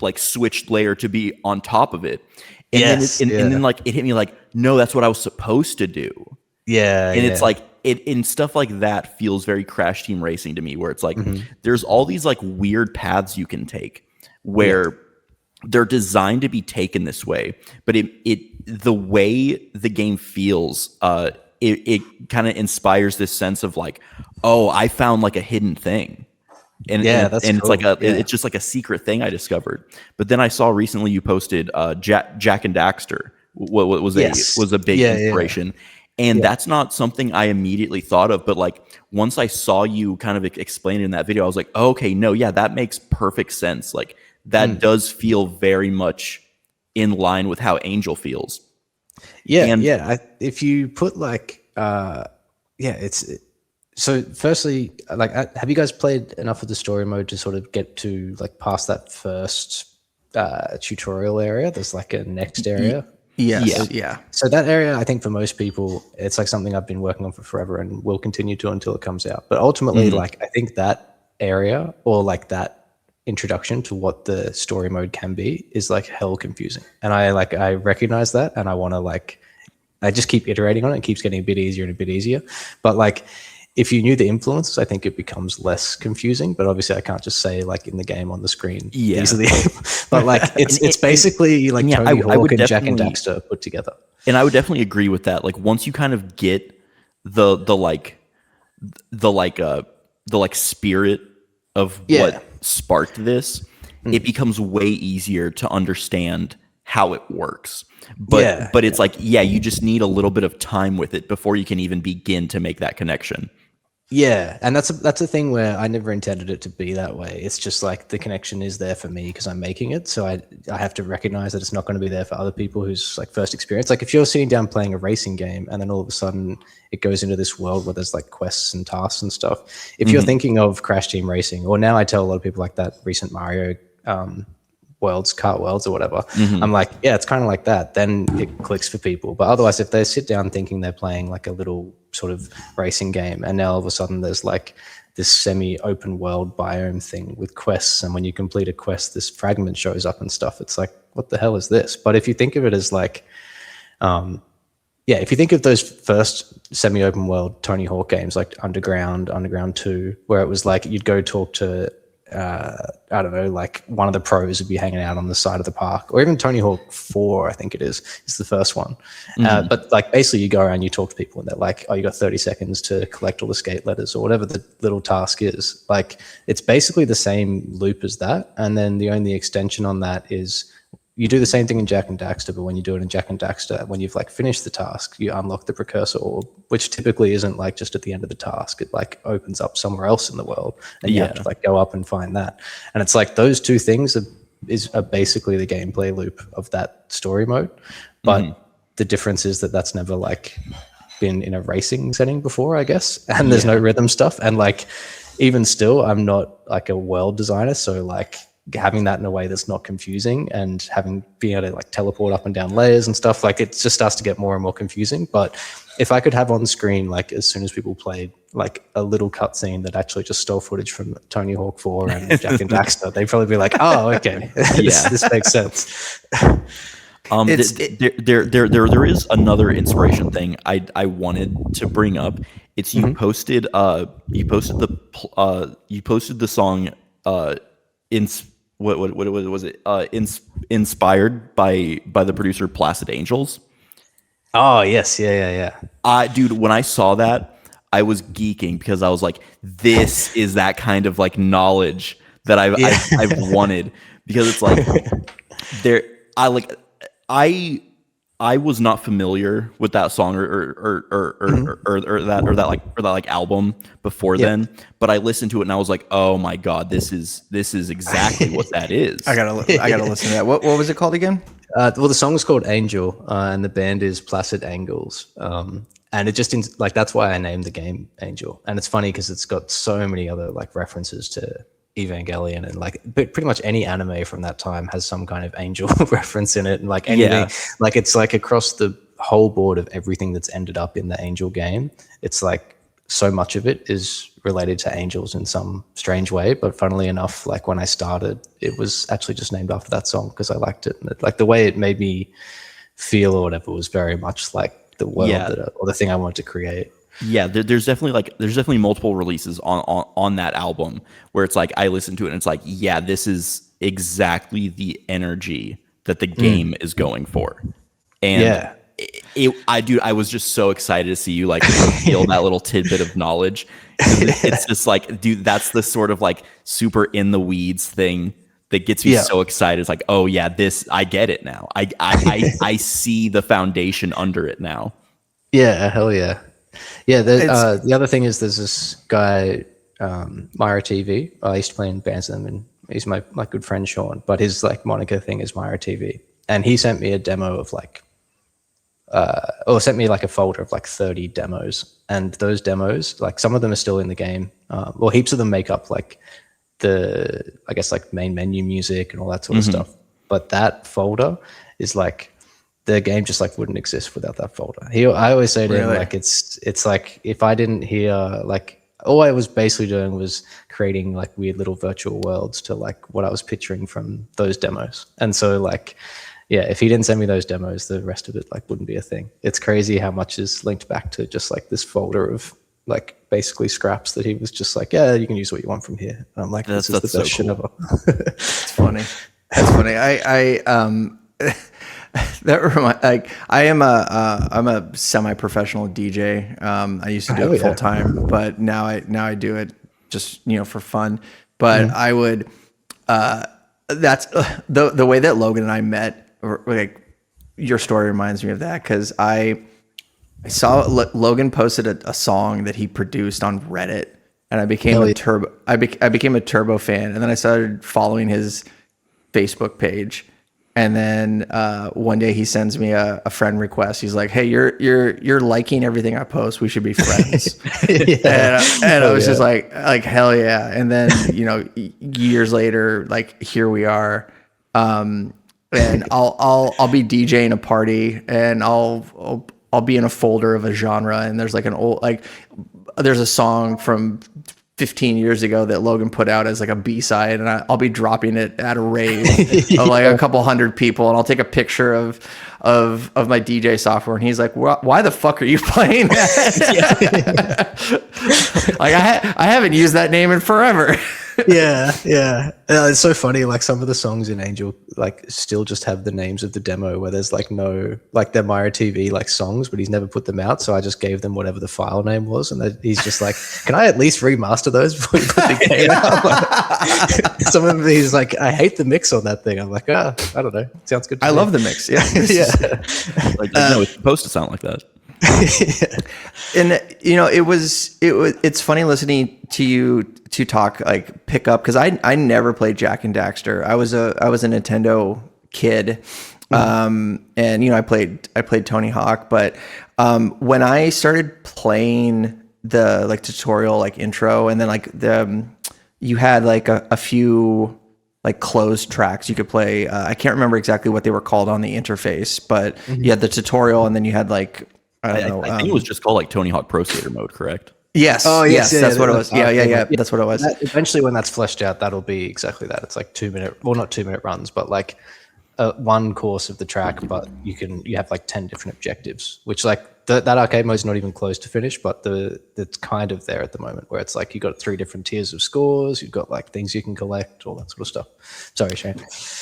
like switched layer to be on top of it. And then like it hit me like, no, that's what I was supposed to do. And it's like in stuff like that feels very Crash Team Racing to me, where it's like there's all these like weird paths you can take where they're designed to be taken this way, but the way the game feels, it kind of inspires this sense of like, oh, I found like a hidden thing. And that's cool. It's like it's just like a secret thing I discovered. But then I saw recently you posted Jack and Daxter was a big inspiration. And that's not something I immediately thought of, but like once I saw you kind of explain it in that video, I was like, oh, okay, no, yeah, that makes perfect sense. Like that does feel very much in line with how Angel feels. If you put like so firstly, like, have you guys played enough of the story mode to sort of get to like past that first tutorial area? There's like a next area. So that area, I think for most people, it's like something I've been working on for forever and will continue to until it comes out. But ultimately, like I think that area or like that introduction to what the story mode can be is like hell confusing. And I recognize that, and I want to like, I just keep iterating on it. It keeps getting a bit easier and a bit easier. But like, if you knew the influences, I think it becomes less confusing. But obviously, I can't just say like in the game on the screen easily. But like, it's basically like Tony Hawk and Jack and Daxter put together. And I would definitely agree with that. Like once you kind of get the spirit of what sparked this, it becomes way easier to understand how it works. But it's like, you just need a little bit of time with it before you can even begin to make that connection. And that's a thing where I never intended it to be that way. It's just like the connection is there for me because I'm making it. So I have to recognize that it's not going to be there for other people who's like first experience. Like if you're sitting down playing a racing game and then all of a sudden it goes into this world where there's like quests and tasks and stuff. If you're thinking of Crash Team Racing, or now I tell a lot of people like that recent Mario kart worlds or whatever, I'm like, it's kind of like that. Then it clicks for people. But otherwise, if they sit down thinking they're playing like a little sort of racing game, and now all of a sudden there's like this semi-open world biome thing with quests, and when you complete a quest, this fragment shows up and stuff. It's like, what the hell is this? But if you think of it as like, if you think of those first semi-open world Tony Hawk games like Underground 2, where it was like you'd go talk to I don't know, like one of the pros would be hanging out on the side of the park, or even Tony Hawk 4, I think it is the first one. But like basically you go around, you talk to people, and they're like, oh, you got 30 seconds to collect all the skate letters or whatever the little task is. Like it's basically the same loop as that. And then the only extension on that is you do the same thing in Jack and Daxter, but when you do it in Jack and Daxter, when you've like finished the task, you unlock the precursor orb, which typically isn't like just at the end of the task. It like opens up somewhere else in the world, and you have to like go up and find that. And it's like those two things are basically the gameplay loop of that story mode. But the difference is that that's never like been in a racing setting before, I guess. And there's no rhythm stuff. And like, even still, I'm not like a world designer. So like, having that in a way that's not confusing, and being able to like teleport up and down layers and stuff, like it just starts to get more and more confusing. But if I could have on screen, like as soon as people played like a little cutscene that actually just stole footage from Tony Hawk 4 and Jack and Daxter, they'd probably be like, oh, okay, this makes sense. There is another inspiration thing I wanted to bring up. It's you posted the song what was it inspired by the producer Placid Angels. Oh yes, yeah. Dude, when I saw that, I was geeking because I was like, this is that kind of like knowledge that I've wanted, because it's like I was not familiar with that song or that album before then, but I listened to it and I was like, oh my god, this is exactly what that is. I gotta listen to that. What was it called again? Well, the song is called Angel, and the band is Placid Angles. And it just like that's why I named the game Angel. And it's funny because it's got so many other like references to Evangelion, and like pretty much any anime from that time has some kind of angel reference in it, and like anything, like it's like across the whole board of everything that's ended up in the Angel game. It's like so much of it is related to angels in some strange way. But funnily enough, like when I started, it was actually just named after that song because I liked it, and like the way it made me feel or whatever was very much like the world or the thing I wanted to create. Yeah, there's definitely multiple releases on that album where it's like I listen to it and it's like, yeah, this is exactly the energy that the game is going for. And I was just so excited to see you like feel that little tidbit of knowledge. It's just like, dude, that's the sort of like super in the weeds thing that gets me so excited. It's like, oh yeah, I get it now. I see the foundation under it now. Yeah, hell yeah. Yeah, the other thing is there's this guy, Myra TV. I used to play in bands with him, and he's my good friend Sean, but his like moniker thing is Myra TV. And he sent me a demo of like, or sent me like a folder of like 30 demos. And those demos, like some of them are still in the game. Well, heaps of them make up like I guess like main menu music and all that sort of stuff. But that folder is like, the game just like wouldn't exist without that folder. I always say to him, like it's like if I didn't hear, like all I was basically doing was creating like weird little virtual worlds to like what I was picturing from those demos. And so like, yeah, if he didn't send me those demos, the rest of it like wouldn't be a thing. It's crazy how much is linked back to just like this folder of like basically scraps that he was just like, yeah, you can use what you want from here. And I'm like, this is the best shit ever. It's funny. That's funny. That reminds, like I'm a semi-professional DJ. I used to do it full time, but now I do it just for fun. But I would that's the way that Logan and I met. Or like your story reminds me of that because I saw Logan posted a song that he produced on Reddit, and I became I became a Turbo fan, and then I started following his Facebook page. And then one day he sends me a friend request. He's like, "Hey, you're liking everything I post. We should be friends." And I was just like hell yeah. And then years later, like here we are. And I'll be DJing a party, and I'll be in a folder of a genre, and there's like there's a song from 15 years ago that Logan put out as like a B-side, and I'll be dropping it at a rave of like a couple hundred people, and I'll take a picture of my DJ software, and he's like, why the fuck are you playing that? Like I haven't used that name in forever. Yeah. It's so funny. Like some of the songs in Angel, like still just have the names of the demo where there's like no, like they're Myra TV like songs, but he's never put them out. So I just gave them whatever the file name was, and he's just like, "Can I at least remaster those before you put the game out?" Like, some of these like, I hate the mix on that thing. I'm like, I don't know. It sounds good. I love the mix. Yeah, yeah. Like no, it's supposed to sound like that. And it's funny listening to you to talk like pick up, because I never played Jack and Daxter. I was a Nintendo kid, and I played Tony Hawk, but when I started playing the like tutorial like intro, and then like you had like a few like closed tracks you could play. I can't remember exactly what they were called on the interface, but you had the tutorial, and then you had like I don't know. I think it was just called like Tony Hawk Pro Skater mode, correct? Yes. Oh, yes, yeah, that's yeah, what it the was. Yeah. That's what it was. Eventually, when that's fleshed out, that'll be exactly that. It's like 2 minute, well, not 2 minute runs, but like one course of the track. But you have like 10 different objectives, which like that arcade mode is not even close to finish, but it's kind of there at the moment, where it's like you got 3 different tiers of scores, you've got like things you can collect, all that sort of stuff. Sorry, Shane.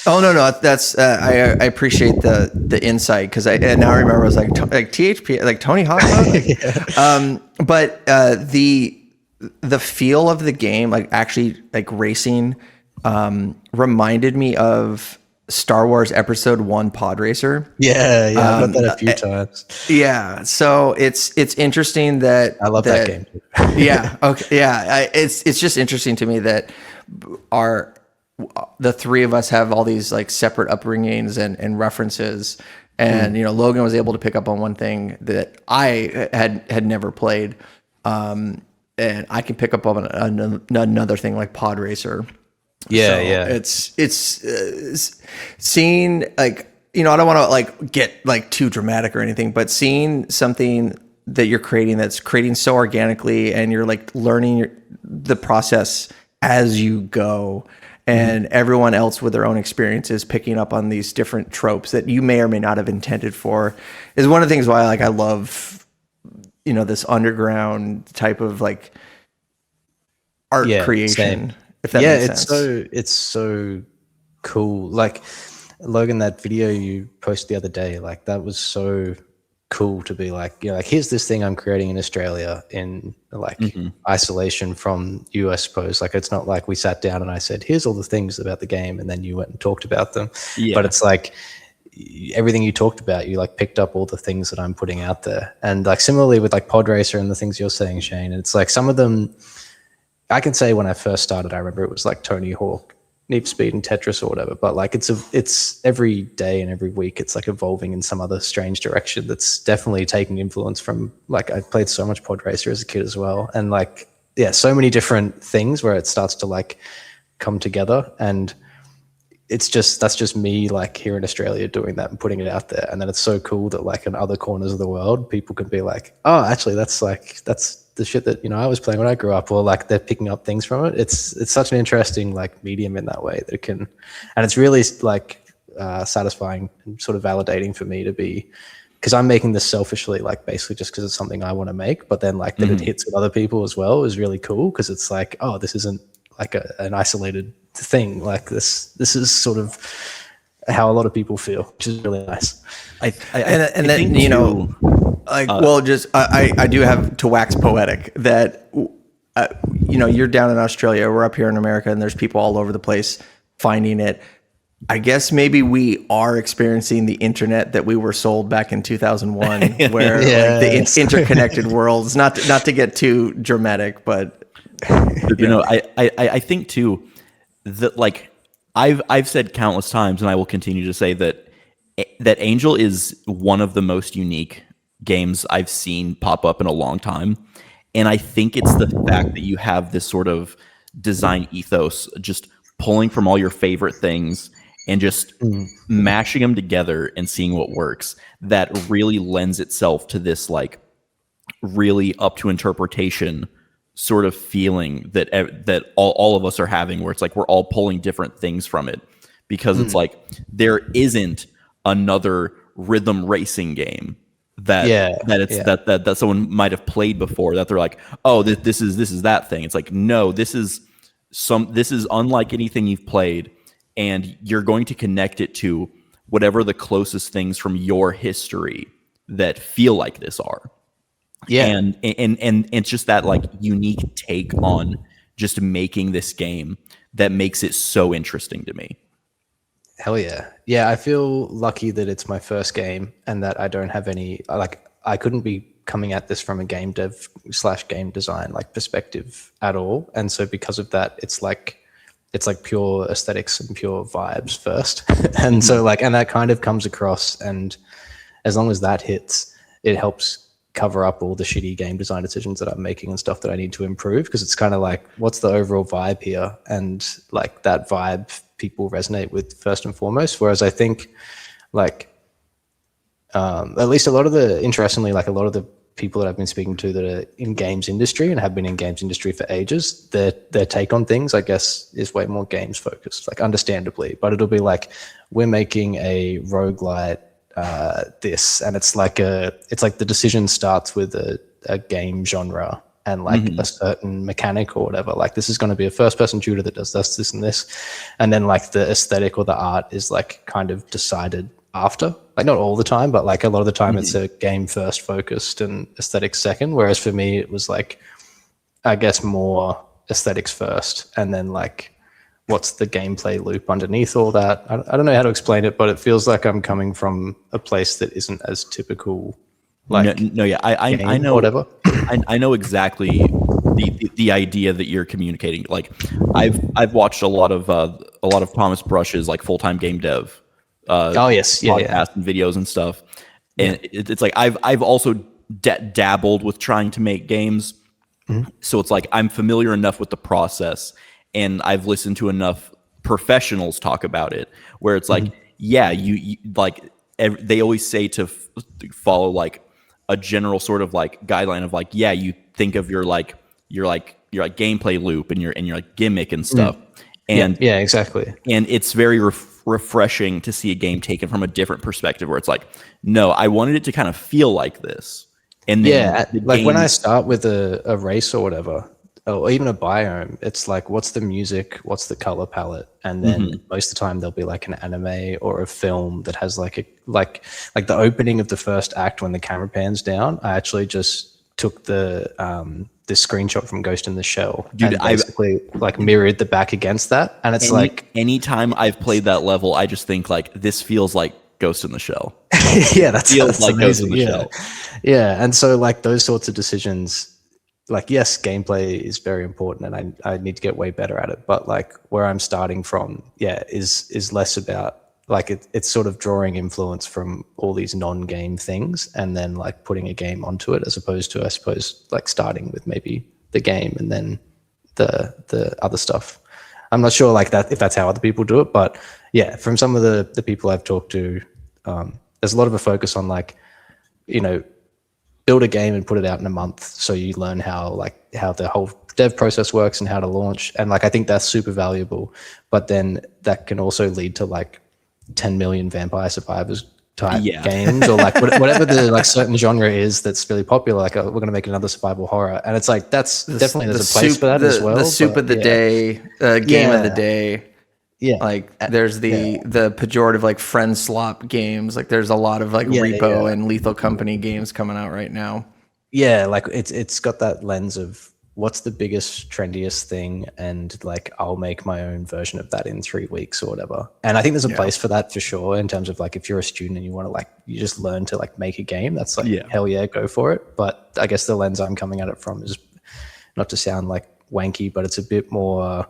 Oh no, that's I appreciate the insight, because I now I remember I was like THP, like Tony Hawk mode. But the feel of the game, like actually like racing, reminded me of Star Wars Episode 1 Pod Racer. Yeah, I've got that a few times. Yeah, so it's interesting that I love that game too. Yeah, okay, yeah, it's just interesting to me that the 3 of us have all these like separate upbringings and references, and Logan was able to pick up on one thing that I had never played, and I can pick up on another thing like Pod Racer. Yeah, It's seeing, like, I don't want to like get like too dramatic or anything, but seeing something that you're creating that's creating so organically, and you're like learning the process as you go, and everyone else with their own experiences picking up on these different tropes that you may or may not have intended for, is one of the things why like I love this underground type of like art creation. Same. If that makes sense. It's so cool. Like Logan, that video you posted the other day, like that was so cool to be like, like here's this thing I'm creating in Australia in like isolation from you, I suppose. Like it's not like we sat down and I said, here's all the things about the game, and then you went and talked about them. Yeah. But it's like everything you talked about, you like picked up all the things that I'm putting out there. And like similarly with like Pod Racer and the things you're saying, Shane, it's like some of them I can say when I first started, I remember it was like Tony Hawk, Need for Speed, and Tetris or whatever. But like it's every day and every week, it's like evolving in some other strange direction that's definitely taking influence from, like, I played so much Pod Racer as a kid as well. And like, yeah, so many different things where it starts to like come together. And that's just me like here in Australia doing that and putting it out there. And then it's so cool that like in other corners of the world, people can be like, oh, actually that's the shit that I was playing when I grew up, or like they're picking up things from it. It's such an interesting like medium in that way that it can, and it's really like satisfying and sort of validating for me to be, because I'm making this selfishly, like basically just because it's something I want to make, but then like that it hits with other people as well is really cool, because it's like, oh, this isn't like an isolated thing. Like this is sort of how a lot of people feel, which is really nice. I do have to wax poetic that you're down in Australia, we're up here in America, and there's people all over the place finding it. I guess maybe we are experiencing the internet that we were sold back in 2001, where like the interconnected worlds. Not to get too dramatic, but I think too that like I've said countless times, and I will continue to say that Angel is one of the most unique games I've seen pop up in a long time. And I think it's the fact that you have this sort of design ethos, just pulling from all your favorite things and just mashing them together and seeing what works, that really lends itself to this like really up to interpretation sort of feeling that all of us are having, where it's like we're all pulling different things from it, because it's like there isn't another rhythm racing game that someone might have played before that they're like, oh, this is that thing. It's like, no, this is unlike anything you've played, and you're going to connect it to whatever the closest things from your history that feel like this are. Yeah. And it's just that like unique take on just making this game that makes it so interesting to me. Hell yeah. Yeah, I feel lucky that it's my first game and that I don't have any, like, I couldn't be coming at this from a game dev / game design like perspective at all. And so because of that, it's like pure aesthetics and pure vibes first. And so like, and that kind of comes across, and as long as that hits, it helps cover up all the shitty game design decisions that I'm making and stuff that I need to improve, because it's kind of like, what's the overall vibe here? And like that vibe people resonate with first and foremost. Whereas I think like at least interestingly, like a lot of the people that I've been speaking to that are in games industry and have been in games industry for ages, their take on things, I guess, is way more games focused, like understandably. But it'll be like, we're making a roguelite this, and it's like the decision starts with a game genre and like a certain mechanic or whatever. Like, this is going to be a first person shooter that does this and this, and then like the aesthetic or the art is like kind of decided after, like not all the time, but like a lot of the time it's a game first focused and aesthetics second. Whereas for me, it was like, I guess, more aesthetics first, and then like what's the gameplay loop underneath all that. I don't know how to explain it, but it feels like I'm coming from a place that isn't as typical. Like I know whatever. I know exactly the idea that you're communicating. Like I've watched a lot of Thomas Brush's like full-time game dev podcasts and videos and stuff, and it's like I've also dabbled with trying to make games, so it's like I'm familiar enough with the process, and I've listened to enough professionals talk about it where it's like, you like they always say to follow like a general sort of like guideline of like, you think of your gameplay loop and your like gimmick and stuff. And exactly. And it's very refreshing to see a game taken from a different perspective where it's like, no, I wanted it to kind of feel like this. And then like when I start with a race or whatever, or even a biome, it's like, what's the music, what's the color palette, and then most of the time there'll be like an anime or a film that has like the opening of the first act when the camera pans down. I actually just took this screenshot from Ghost in the Shell, dude, and basically like mirrored the back against that, and it's like anytime I've played that level, I just think like, this feels like Ghost in the Shell. That's like amazing. Ghost in the Shell. Yeah, and so like those sorts of decisions, like, yes, gameplay is very important, and I need to get way better at it. But like where I'm starting from, is less about like it's sort of drawing influence from all these non-game things and then like putting a game onto it, as opposed to, I suppose, like starting with maybe the game and then the other stuff. I'm not sure like that if that's how other people do it, but yeah, from some of the people I've talked to, there's a lot of a focus on like, build a game and put it out in a month, so you learn how the whole dev process works and how to launch. And like I think that's super valuable, but then that can also lead to like 10 million Vampire Survivors type games, or like whatever the like certain genre is that's really popular. Like we're gonna make another survival horror, and it's like that's definitely there's a place for that as well. The soup of the day, game of the day. Yeah, like there's the pejorative like friend slop games. Like there's a lot of like Repo and Lethal Company games coming out right now. Yeah, like it's got that lens of what's the biggest, trendiest thing, and like I'll make my own version of that in 3 weeks or whatever. And I think there's a place for that for sure, in terms of like if you're a student and you want to like you just learn to like make a game, that's like hell yeah, go for it. But I guess the lens I'm coming at it from is, not to sound like wanky, but it's a bit more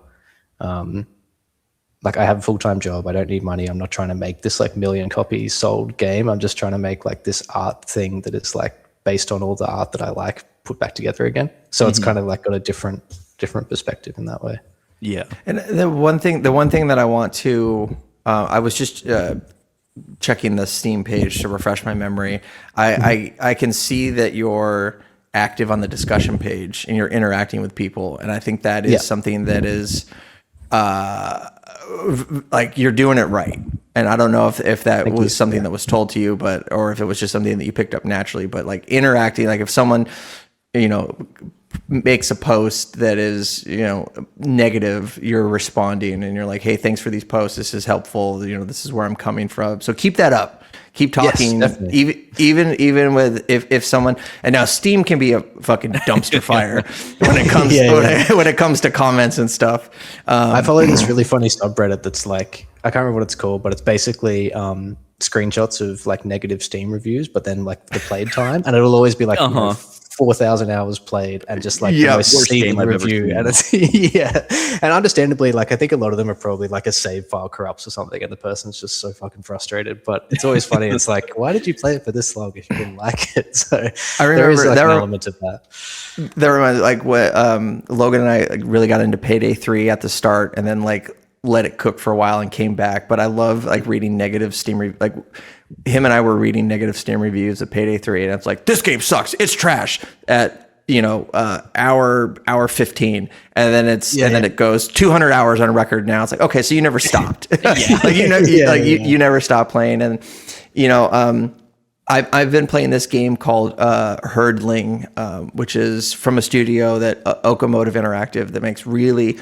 like I have a full-time job. I don't need money. I'm not trying to make this like million copies sold game. I'm just trying to make like this art thing that is like based on all the art that I like put back together again. So it's kind of like got a different perspective in that way. Yeah. And the one thing that I want to, I was just checking the Steam page to refresh my memory. I can see that you're active on the discussion page and you're interacting with people. And I think that is something that is, like you're doing it right. And I don't know if that was something that was told to you, or if it was just something that you picked up naturally, but like interacting, like if someone, makes a post that is, negative, you're responding and you're like, hey, thanks for these posts. This is helpful. This is where I'm coming from. So keep that up. Keep talking, even with if someone, and now Steam can be a fucking dumpster fire when it comes when it comes to comments and stuff. I follow this really funny subreddit that's like, I can't remember what it's called, but it's basically screenshots of like negative Steam reviews, but then like the played time, and it'll always be like 4,000 hours played, and just like the most scathing review. And it's and understandably, like I think a lot of them are probably like a save file corrupts or something, and the person's just so fucking frustrated. But it's always funny. It's like, why did you play it for this long if you didn't like it? So I remember there is like an element of that. That reminds like what Logan and I really got into Payday 3 at the start, and then like let it cook for a while and came back. But I love like reading negative Steam like him and I were reading negative Steam reviews of Payday 3, and it's like, this game sucks, it's trash at hour 15, and then then it goes 200 hours on record now. It's like, okay, so you never stopped. You never stopped playing. And I've been playing this game called Herdling, which is from a studio that Okamotive Interactive that makes really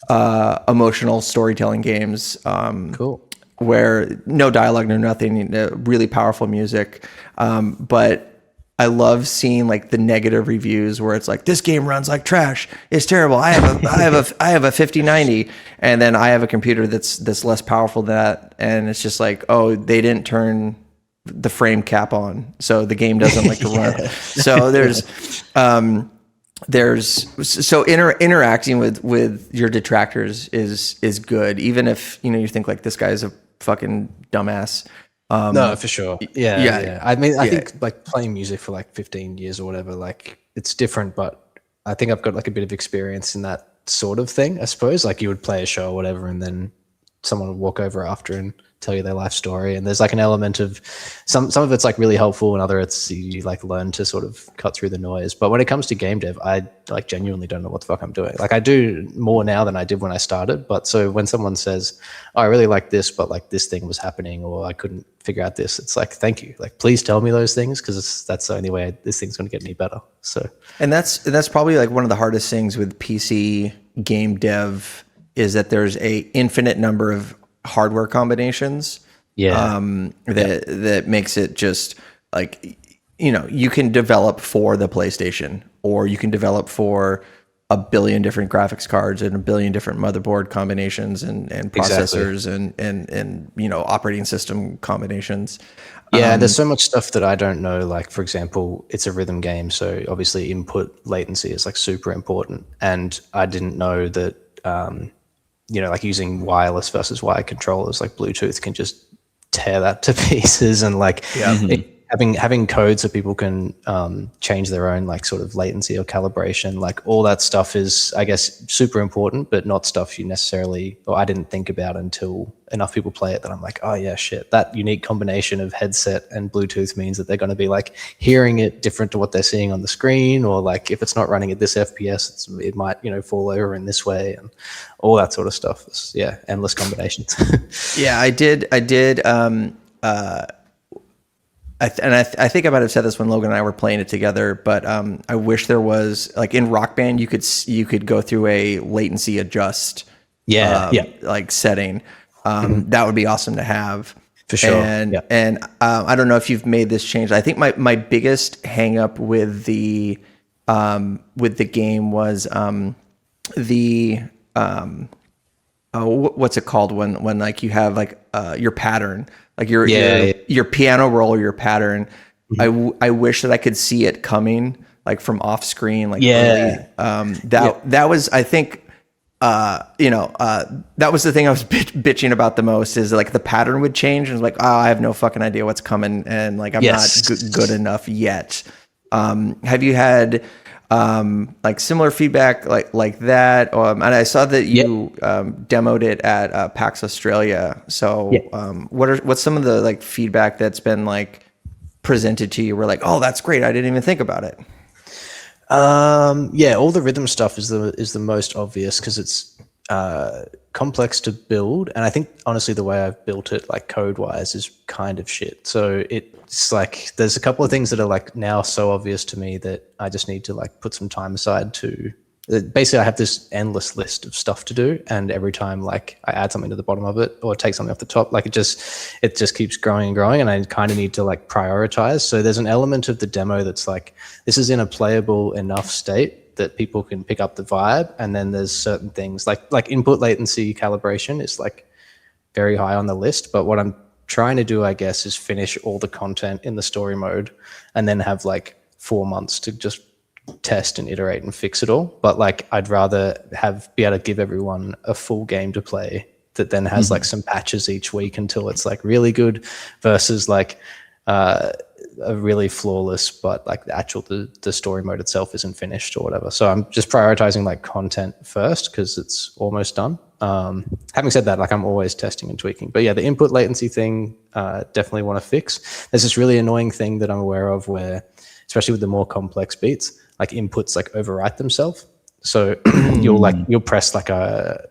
emotional storytelling games. Cool. Where no dialogue, no nothing, really powerful music. But I love seeing like the negative reviews where it's like, this game runs like trash, it's terrible. I have a 5090, and then I have a computer that's less powerful than that, and it's just like, oh, they didn't turn the frame cap on, so the game doesn't like to run. So interacting with your detractors is good, even if you think like, this guy's a fucking dumbass. No, for sure. Yeah. I mean, I think like playing music for like 15 years or whatever, like it's different, but I think I've got like a bit of experience in that sort of thing, I suppose. Like you would play a show or whatever, and then someone would walk over after and tell you their life story. And there's like an element of some of it's like really helpful, and other it's you like learn to sort of cut through the noise. But when it comes to game dev, I like genuinely don't know what the fuck I'm doing. Like I do more now than I did when I started. But so when someone says, oh, I really like this, but like this thing was happening, or I couldn't figure out this, it's like, thank you. Like, please tell me those things, because that's the only way this thing's going to get any better. So, and that's probably like one of the hardest things with PC game dev, is that there's a infinite number of hardware combinations. That makes it just like, you can develop for the PlayStation, or you can develop for a billion different graphics cards and a billion different motherboard combinations and processors and operating system combinations. Yeah, there's so much stuff that I don't know. Like, for example, it's a rhythm game, so obviously input latency is like super important. And I didn't know that, like using wireless versus wired controllers, like Bluetooth can just tear that to pieces. And like having code so people can change their own like sort of latency or calibration, like all that stuff is, I guess, super important, but not stuff you necessarily, or I didn't think about until enough people play it that I'm like, oh yeah, shit, that unique combination of headset and Bluetooth means that they're going to be like hearing it different to what they're seeing on the screen, or like if it's not running at this FPS, it might fall over in this way, and all that sort of stuff. It's, endless combinations. I think I might have said this when Logan and I were playing it together, but I wish there was, like in Rock Band, you could go through a latency adjust like setting. That would be awesome to have. For sure. And I don't know if you've made this change. I think my biggest hang up with the game was what's it called when like you have like your pattern, like your piano roll or your pattern. I wish that I could see it coming like from off screen, like early. That was, I think, that was the thing I was bitching about the most, is like the pattern would change, and it's like, oh, I have no fucking idea what's coming, and like I'm not good enough yet. Have you had like similar feedback like that? And I saw that you demoed it at PAX Australia. So what's some of the like feedback that's been like presented to you? We're like, oh, that's great, I didn't even think about it. All the rhythm stuff is the most obvious, because it's complex to build, and I think honestly the way I've built it, like code wise, is kind of shit. So it's like there's a couple of things that are like now so obvious to me that I just need to like put some time aside to. Basically, I have this endless list of stuff to do, and every time like I add something to the bottom of it or take something off the top, like it just keeps growing and growing, and I kind of need to like prioritize. So there's an element of the demo that's like, this is in a playable enough state that people can pick up the vibe, and then there's certain things like input latency calibration is like very high on the list. But what I'm trying to do, I guess, is finish all the content in the story mode, and then have like 4 months to just test and iterate and fix it all. But like I'd rather be able to give everyone a full game to play that then has like some patches each week until it's like really good, versus like are really flawless, but like the story mode itself isn't finished or whatever. So I'm just prioritizing like content first because it's almost done. Having said that, like I'm always testing and tweaking. But yeah, the input latency thing, definitely want to fix. There's this really annoying thing that I'm aware of where, especially with the more complex beats, like inputs like overwrite themselves. So you'll press like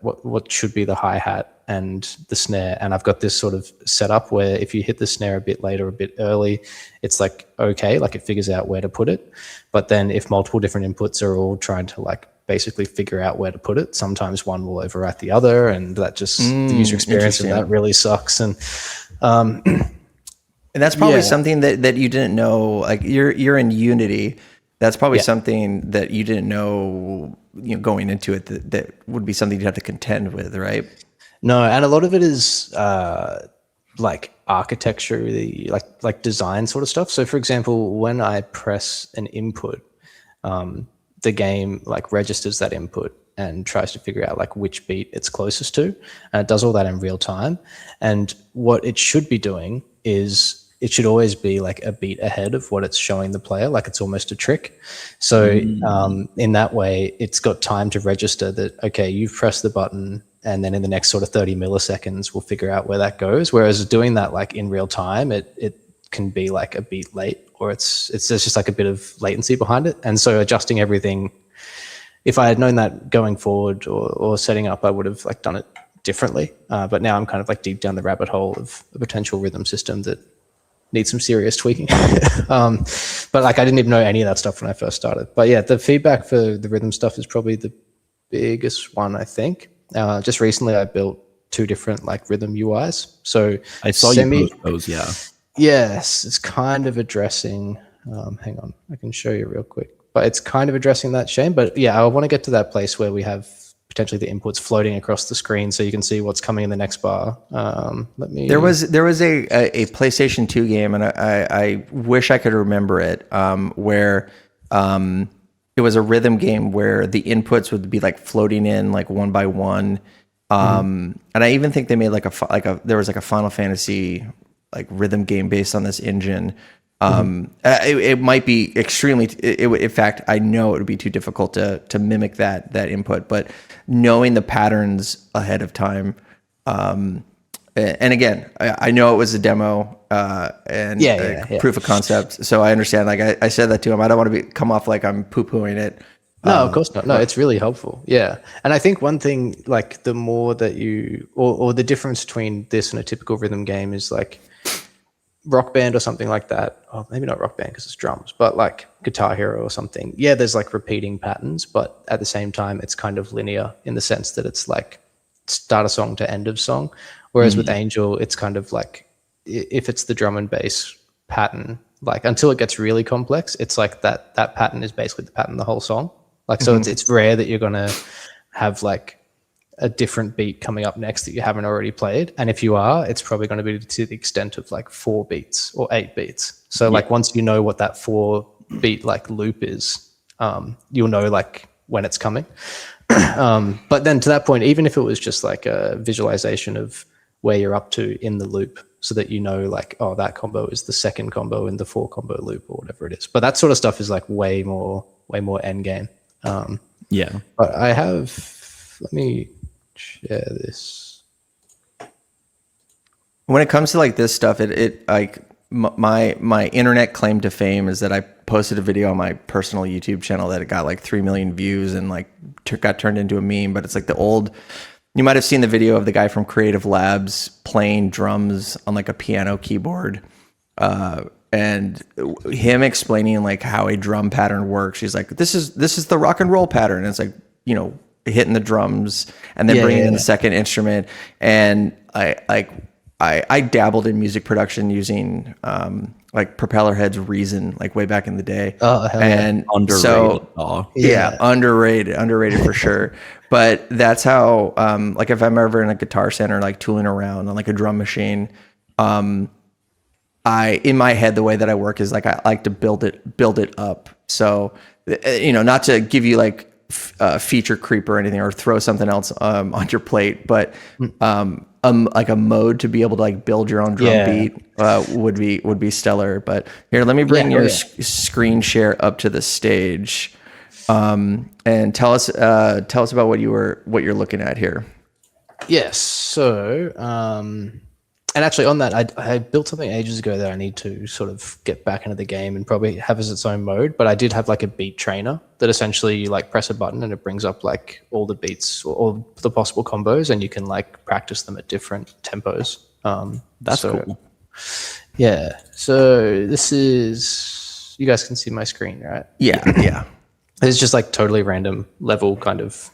what should be the hi-hat and the snare, and I've got this sort of setup where if you hit the snare a bit late or a bit early, it's like okay, like it figures out where to put it. But then if multiple different inputs are all trying to like basically figure out where to put it, sometimes one will overwrite the other, and that just the user experience of that really sucks. And that's probably something that you didn't know. Like you're in Unity. That's probably something that you didn't know, going into it, that would be something you'd have to contend with, right? No, and a lot of it is like architecture, like design sort of stuff. So for example, when I press an input, the game like registers that input and tries to figure out like which beat it's closest to, and it does all that in real time. And what it should be doing is it should always be like a beat ahead of what it's showing the player, like it's almost a trick. So in that way, it's got time to register that, okay, you've pressed the button, and then in the next sort of 30 milliseconds, we'll figure out where that goes. Whereas doing that like in real time, it can be like a beat late, or there's just like a bit of latency behind it. And so adjusting everything, if I had known that going forward or setting up, I would have like done it differently. But now I'm kind of like deep down the rabbit hole of a potential rhythm system that needs some serious tweaking. But like I didn't even know any of that stuff when I first started. But yeah, the feedback for the rhythm stuff is probably the biggest one, I think. Just recently I built 2 different like rhythm UIs. So I saw you post those, yeah. Yes, it's kind of addressing, hang on, I can show you real quick. But it's kind of addressing that, Shane. But yeah, I want to get to that place where we have potentially the inputs floating across the screen so you can see what's coming in the next bar. There was a PlayStation 2 game, and I wish I could remember it, where it was a rhythm game where the inputs would be like floating in like one by one. And I even think they made there was like a Final Fantasy like rhythm game based on this engine. It might be extremely, in fact, I know it would be too difficult to mimic that input, but knowing the patterns ahead of time. And again, I know it was a demo, and proof of concept. So I understand, like I said that to him, I don't want to come off like I'm poo-pooing it. No, of course not. No, it's really helpful. Yeah. And I think one thing, like the more that you, or the difference between this and a typical rhythm game is like, Rock Band or something like that. Oh, maybe not Rock Band because it's drums, but like Guitar Hero or something. Yeah, there's like repeating patterns, but at the same time, it's kind of linear in the sense that it's like start of song to end of song. Whereas with Angel, it's kind of like if it's the drum and bass pattern, like until it gets really complex, it's like that pattern is basically the pattern the whole song. Like so, it's rare that you're gonna have like a different beat coming up next that you haven't already played. And if you are, it's probably going to be to the extent of like 4 beats or 8 beats. So like once you know what that 4 beat like loop is, you'll know like when it's coming. But then to that point, even if it was just like a visualization of where you're up to in the loop so that you know like, oh, that combo is the second combo in the 4 combo loop or whatever it is. But that sort of stuff is like way more end game. But I have, let me share this. When it comes to like this stuff, it like my internet claim to fame is that I posted a video on my personal YouTube channel that it got like 3 million views and like got turned into a meme. But it's like you might have seen the video of the guy from Creative Labs playing drums on like a piano keyboard, and him explaining like how a drum pattern works. He's like, this is the rock and roll pattern. And it's like, hitting the drums and then bringing in the second instrument. And I dabbled in music production using like Propellerhead's Reason, like way back in the day. Oh, hell and underrated. So underrated for sure. But that's how like if I'm ever in a Guitar Center like tooling around on like a drum machine, in my head the way that I work is like I like to build it up. So not to give you like feature creep or anything, or throw something else on your plate, but like a mode to be able to like build your own drum beat would be stellar. But here, let me bring your screen share up to the stage, and tell us about what you're looking at here. Yes. So, and actually on that, I built something ages ago that I need to sort of get back into the game and probably have as its own mode. But I did have like a beat trainer that essentially you like press a button and it brings up like all the beats or all the possible combos, and you can like practice them at different tempos. That's cool. Yeah. So this is, you guys can see my screen, right? Yeah. It's just like totally random level, kind of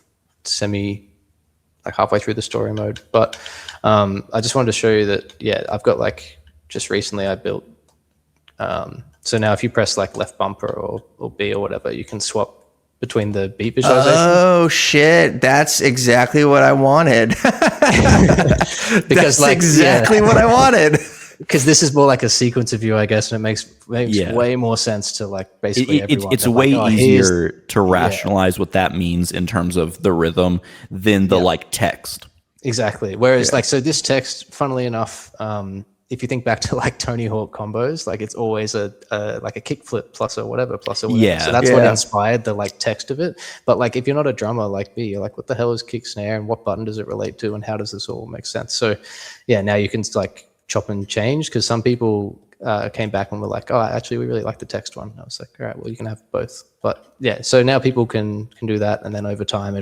like halfway through the story mode. But I just wanted to show you that, I've got like, just recently I built, so now if you press like left bumper or B or whatever, you can swap between the beat visualization. Oh shit, that's exactly what I wanted. Because that's exactly what I wanted. Because this is more like a sequence of view, I guess, and it makes way more sense to like basically everyone. It's way easier to rationalize what that means in terms of the rhythm than the like text. Exactly. Whereas like, so this text, funnily enough, if you think back to like Tony Hawk combos, like it's always a like a kickflip plus or whatever. Yeah. So that's what inspired the like text of it. But like, if you're not a drummer like me, you're like, what the hell is kick snare and what button does it relate to and how does this all make sense? So now you can like chop and change, because some people came back and were like, oh, actually we really like the text one. I was like, all right, well, you can have both. But so now people can do that, and then over time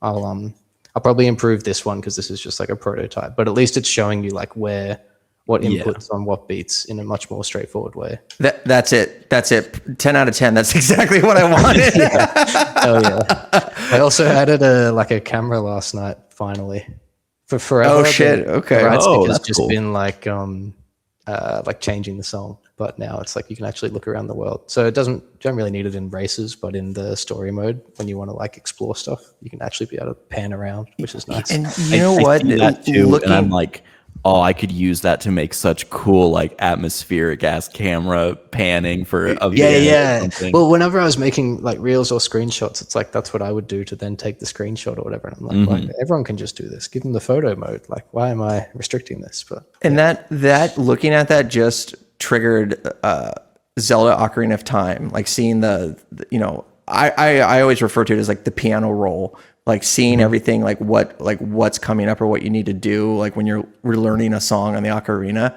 I'll probably improve this one because this is just like a prototype, but at least it's showing you like what inputs on what beats in a much more straightforward way. That's it. 10 out of 10. That's exactly what I wanted. Oh yeah. I also added a camera last night, finally. For forever. Oh shit. Okay. The right stick has that's just cool. been like changing the song, but now it's like you can actually look around the world. So don't really need it in races, but in the story mode, when you want to like explore stuff, you can actually be able to pan around, which is nice. And you know what? I see that too, and I'm like, oh, I could use that to make such cool like atmospheric ass camera panning for a video or something. Well, whenever I was making like reels or screenshots, it's like that's what I would do to then take the screenshot or whatever. And I'm like, everyone can just do this. Give them the photo mode. Like, why am I restricting this? But that looking at that just triggered Zelda Ocarina of Time. Like seeing the I always refer to it as like the piano roll. Like seeing everything, like what's coming up or what you need to do, like when you're learning a song on the ocarina.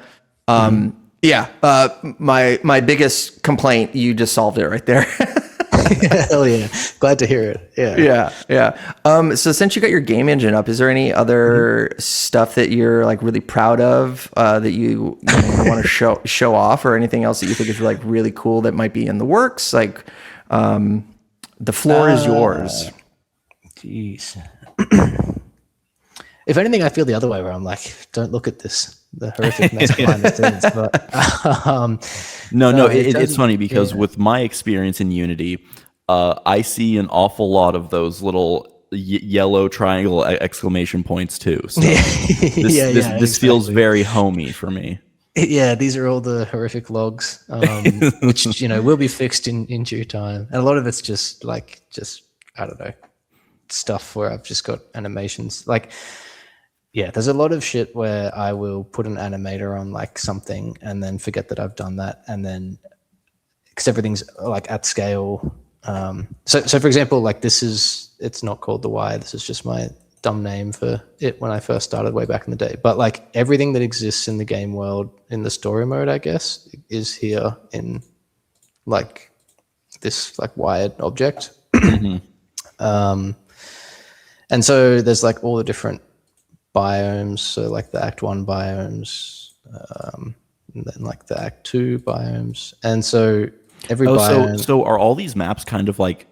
My biggest complaint, you just solved it right there. Hell yeah. Glad to hear it. Yeah. So since you got your game engine up, is there any other stuff that you're like really proud of that you want to show off, or anything else that you think is like really cool that might be in the works? Like the floor is yours. Jeez. If anything, I feel the other way, where I'm like, don't look at this, the horrific mess behind the scenes. But it's funny because with my experience in Unity, I see an awful lot of those little yellow triangle exclamation points too. So this feels very homey for me. Yeah, these are all the horrific logs, which will be fixed in due time. And a lot of it's just I don't know, stuff where I've just got animations. Like, there's a lot of shit where I will put an animator on like something and then forget that I've done that, and then because everything's like at scale. So for example, like it's not called the Y. This is just my dumb name for it when I first started way back in the day. But like everything that exists in the game world in the story mode, I guess, is here in like this like wired object. And so there's like all the different biomes. So like the Act 1 biomes, and then like the Act 2 biomes. And so every biome. So are all these maps kind of like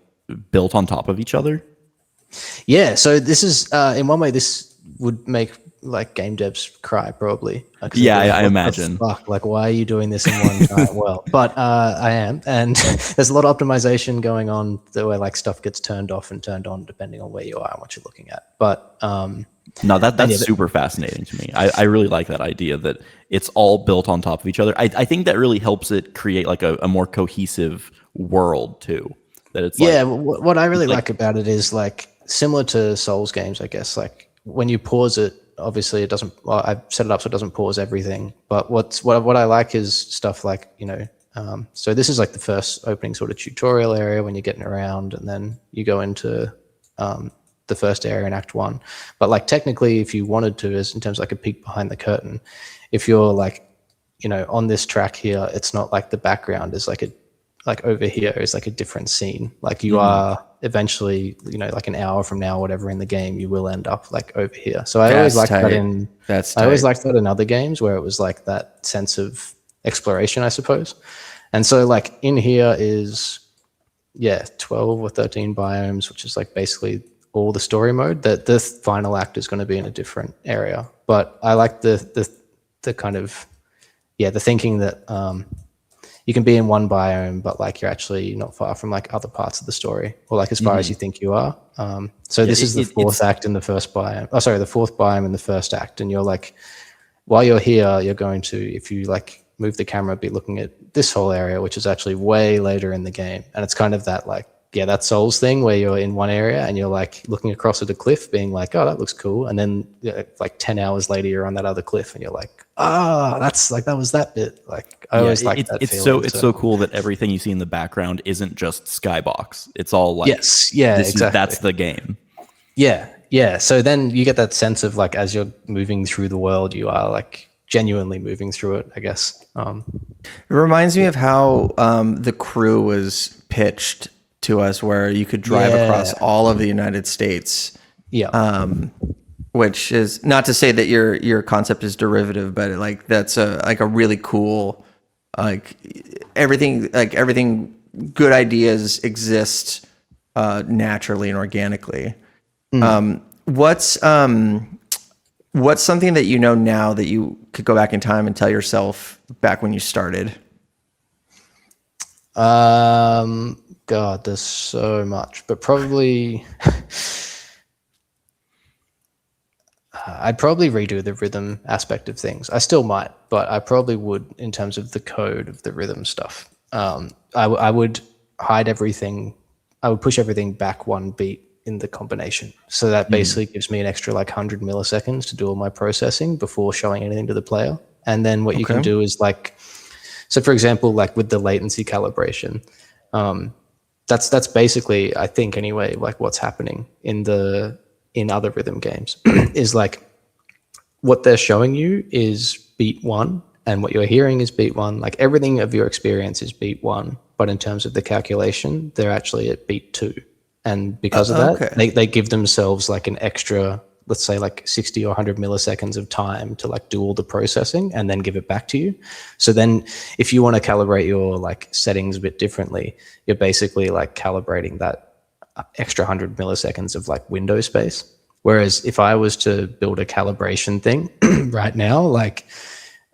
built on top of each other? Yeah. So this is in one way this would make like game devs cry probably. I imagine. Fuck, like why are you doing this in one giant world? But I am, and there's a lot of optimization going on where like stuff gets turned off and turned on depending on where you are and what you're looking at. But no, that's super fascinating to me. I really like that idea that it's all built on top of each other. I think that really helps it create like a more cohesive world too. That it's yeah. like, What I really like about it is like similar to Souls games, I guess. Like when you pause it, obviously it doesn't. Well, I've set it up so it doesn't pause everything. But what I like is stuff like so this is like the first opening sort of tutorial area when you're getting around, and then you go into the first area in Act 1. But like technically, if you wanted to, as in terms of like a peek behind the curtain, if you're like, on this track here, it's not like the background is like over here is like a different scene. Like you are eventually, like an hour from now, whatever in the game, you will end up like over here. So I always liked that I always liked that in other games where it was like that sense of exploration, I suppose. And so like in here is 12 or 13 biomes, which is like basically all the story mode. That the final act is going to be in a different area. But I like the kind of the thinking that you can be in one biome, but like you're actually not far from like other parts of the story, or like as far as you think you are. So this is the fourth act in the first biome. Oh, sorry, the fourth biome in the first act, and you're like, while you're here, you're going to, if you like move the camera, be looking at this whole area, which is actually way later in the game, and it's kind of that like that Souls thing where you're in one area and you're like looking across at a cliff, being like, oh, that looks cool, and then like 10 hours later, you're on that other cliff, and you're like, that's like that was that bit. Like I always like that. It's so cool that everything you see in the background isn't just skybox. It's all like exactly. That's the game. Yeah. So then you get that sense of like as you're moving through the world, you are like genuinely moving through it, I guess. It reminds me of how the crew was pitched to us, where you could drive across all of the United States. Which is not to say that your concept is derivative, but like that's a really cool, like everything good ideas exist naturally and organically. What's something that now that you could go back in time and tell yourself back when you started? God, there's so much, but probably I'd probably redo the rhythm aspect of things. I still might, but I probably would in terms of the code of the rhythm stuff. I would hide everything. I would push everything back one beat in the combination. So that basically gives me an extra like 100 milliseconds to do all my processing before showing anything to the player. And then what you can do is like, so for example, like with the latency calibration, that's basically, I think anyway, like what's happening in other rhythm games is like what they're showing you is beat 1 and what you're hearing is beat 1. Like everything of your experience is beat 1, but in terms of the calculation, they're actually at beat 2. And because of that, they give themselves like an extra, let's say like 60 or 100 milliseconds of time to like do all the processing and then give it back to you. So then if you want to calibrate your like settings a bit differently, you're basically like calibrating that extra 100 milliseconds of like window space. Whereas if I was to build a calibration thing right now, like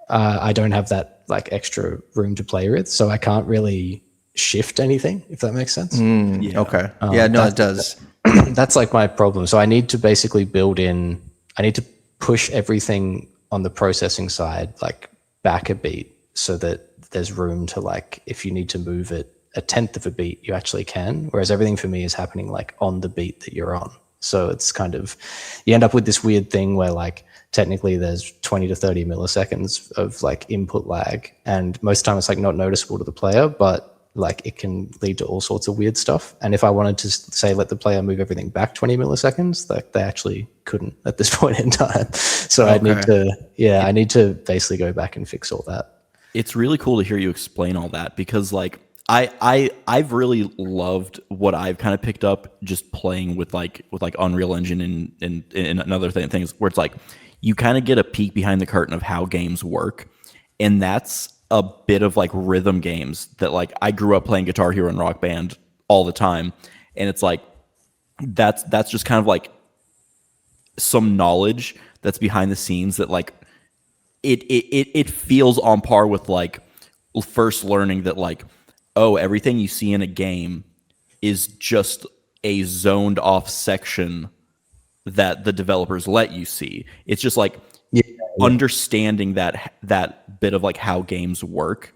I don't have that like extra room to play with. So I can't really shift anything, if that makes sense. Okay. It does. That's like my problem. So I need to basically I need to push everything on the processing side, like back a beat so that there's room to like, if you need to move it a tenth of a beat, you actually can. Whereas everything for me is happening like on the beat that you're on. So it's kind of, you end up with this weird thing where like technically there's 20 to 30 milliseconds of like input lag. And most of the time it's like not noticeable to the player, but like it can lead to all sorts of weird stuff. And if I wanted to say, let the player move everything back 20 milliseconds, like they actually couldn't at this point in time. So I need to basically go back and fix all that. It's really cool to hear you explain all that because like, I've really loved what I've kind of picked up just playing with Unreal Engine and other things where it's like you kind of get a peek behind the curtain of how games work, and that's a bit of like rhythm games that like I grew up playing Guitar Hero and Rock Band all the time, and it's like that's just kind of like some knowledge that's behind the scenes that like it feels on par with like first learning that like, oh, everything you see in a game is just a zoned off section that the developers let you see. It's just like understanding that bit of like how games work.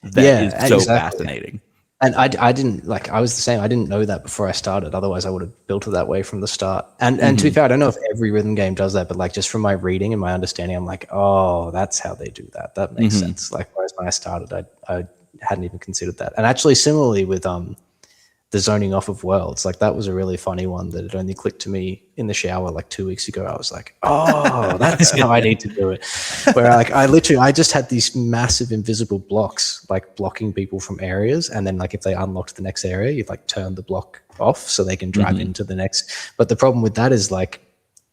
That is so fascinating. And I didn't like, I was the same. I didn't know that before I started. Otherwise I would have built it that way from the start. And to be fair, I don't know if every rhythm game does that, but like just from my reading and my understanding, I'm like, oh, that's how they do that. That makes sense. Like, whereas when I started, I hadn't even considered that. And actually similarly with the zoning off of worlds, like that was a really funny one that it only clicked to me in the shower like 2 weeks ago. I was like, oh, that's how I need to do it. Where like I just had these massive invisible blocks like blocking people from areas, and then like if they unlocked the next area, you'd like turn the block off so they can drive into the next. But the problem with that is like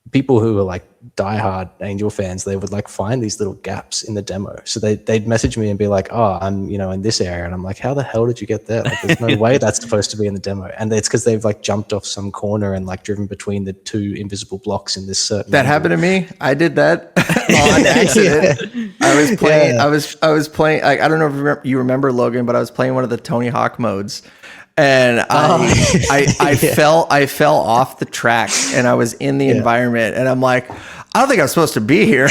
people who are like diehard Angel fans, they would like find these little gaps in the demo. So they'd message me and be like, oh, I'm, in this area. And I'm like, how the hell did you get there? Like, there's no way that's supposed to be in the demo. And it's because they've like jumped off some corner and like driven between the two invisible blocks in this certain. That happened to me. I did that on accident. I was playing, I was playing, I don't know if you remember Logan, but I was playing one of the Tony Hawk modes. And I fell off the track, and I was in the environment, and I'm like, I don't think I'm supposed to be here.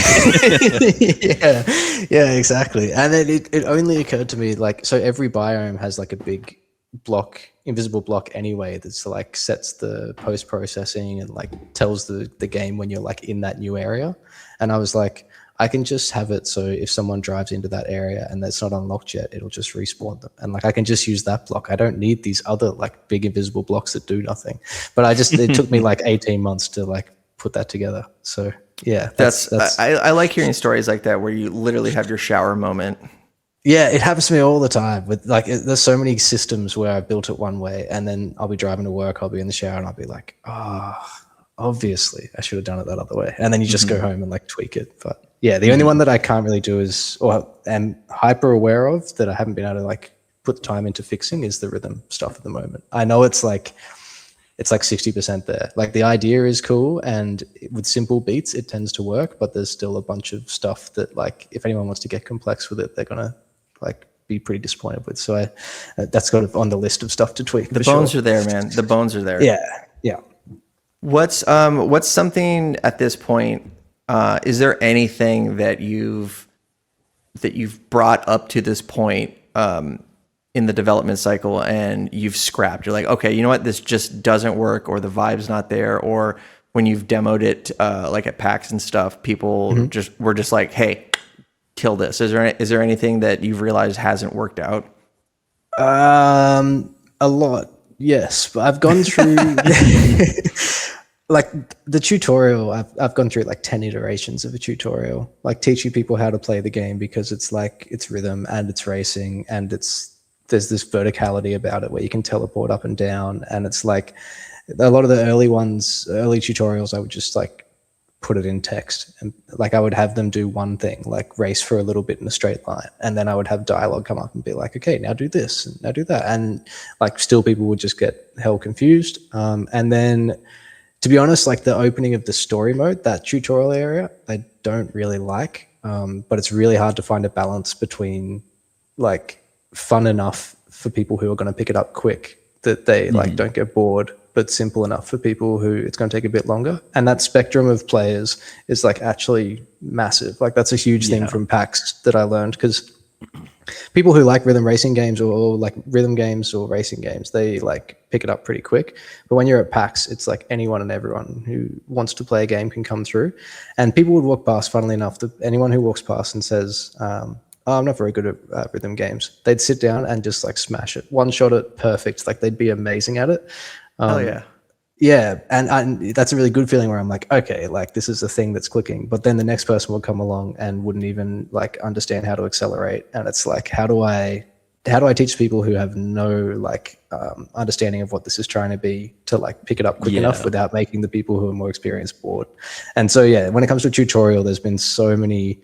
yeah, exactly. And then it only occurred to me, like, so every biome has like a big block, invisible block anyway, that's like sets the post-processing and like tells the game when you're like in that new area. And I was like, I can just have it so if someone drives into that area and that's not unlocked yet, it'll just respawn them. And like I can just use that block. I don't need these other like big invisible blocks that do nothing. But it took me like 18 months to like put that together. So yeah, that's I like hearing stories like that where you literally have your shower moment. Yeah, it happens to me all the time. With like, there's so many systems where I built it one way, and then I'll be driving to work, I'll be in the shower, and I'll be like, obviously I should have done it that other way. And then you just go home and like tweak it. But yeah, the only one that I can't really do is, or am hyper aware of that I haven't been able to like put the time into fixing, is the rhythm stuff at the moment. I know it's like 60% there. Like the idea is cool, and with simple beats, it tends to work, but there's still a bunch of stuff that like, if anyone wants to get complex with it, they're going to like be pretty disappointed with. So that's kind of on the list of stuff to tweak. The bones are there, man. The bones are there. Yeah. What's something at this point? Is there anything that you've brought up to this point in the development cycle and you've scrapped? You're like, okay, you know what? This just doesn't work, or the vibe's not there, or when you've demoed it like at PAX and stuff, people were just like, hey, kill this. Is there anything that you've realized hasn't worked out? A lot. Yes, but I've gone through like the tutorial. I've gone through like 10 iterations of a tutorial, like teaching people how to play the game, because it's like it's rhythm and it's racing and there's this verticality about it where you can teleport up and down. And it's like a lot of the early tutorials, I would just like put it in text, and like I would have them do one thing, like race for a little bit in a straight line, and then I would have dialogue come up and be like, okay, now do this and now do that, and like still people would just get hell confused. And then to be honest, like the opening of the story mode, that tutorial area, I don't really like, but it's really hard to find a balance between like fun enough for people who are going to pick it up quick that they like don't get bored, but simple enough for people who it's going to take a bit longer. And that spectrum of players is like actually massive. Like that's a huge thing from PAX that I learned, because people who like rhythm racing games or like rhythm games or racing games, they like pick it up pretty quick. But when you're at PAX, it's like anyone and everyone who wants to play a game can come through. And people would walk past, funnily enough, anyone who walks past and says, I'm not very good at rhythm games, they'd sit down and just like smash it, one shot it perfect. Like they'd be amazing at it. Yeah, and that's a really good feeling where I'm like, okay, like this is the thing that's clicking. But then the next person will come along and wouldn't even like understand how to accelerate. And it's like, how do I teach people who have no like understanding of what this is trying to be to like pick it up quick enough without making the people who are more experienced bored? And so yeah, when it comes to a tutorial, there's been so many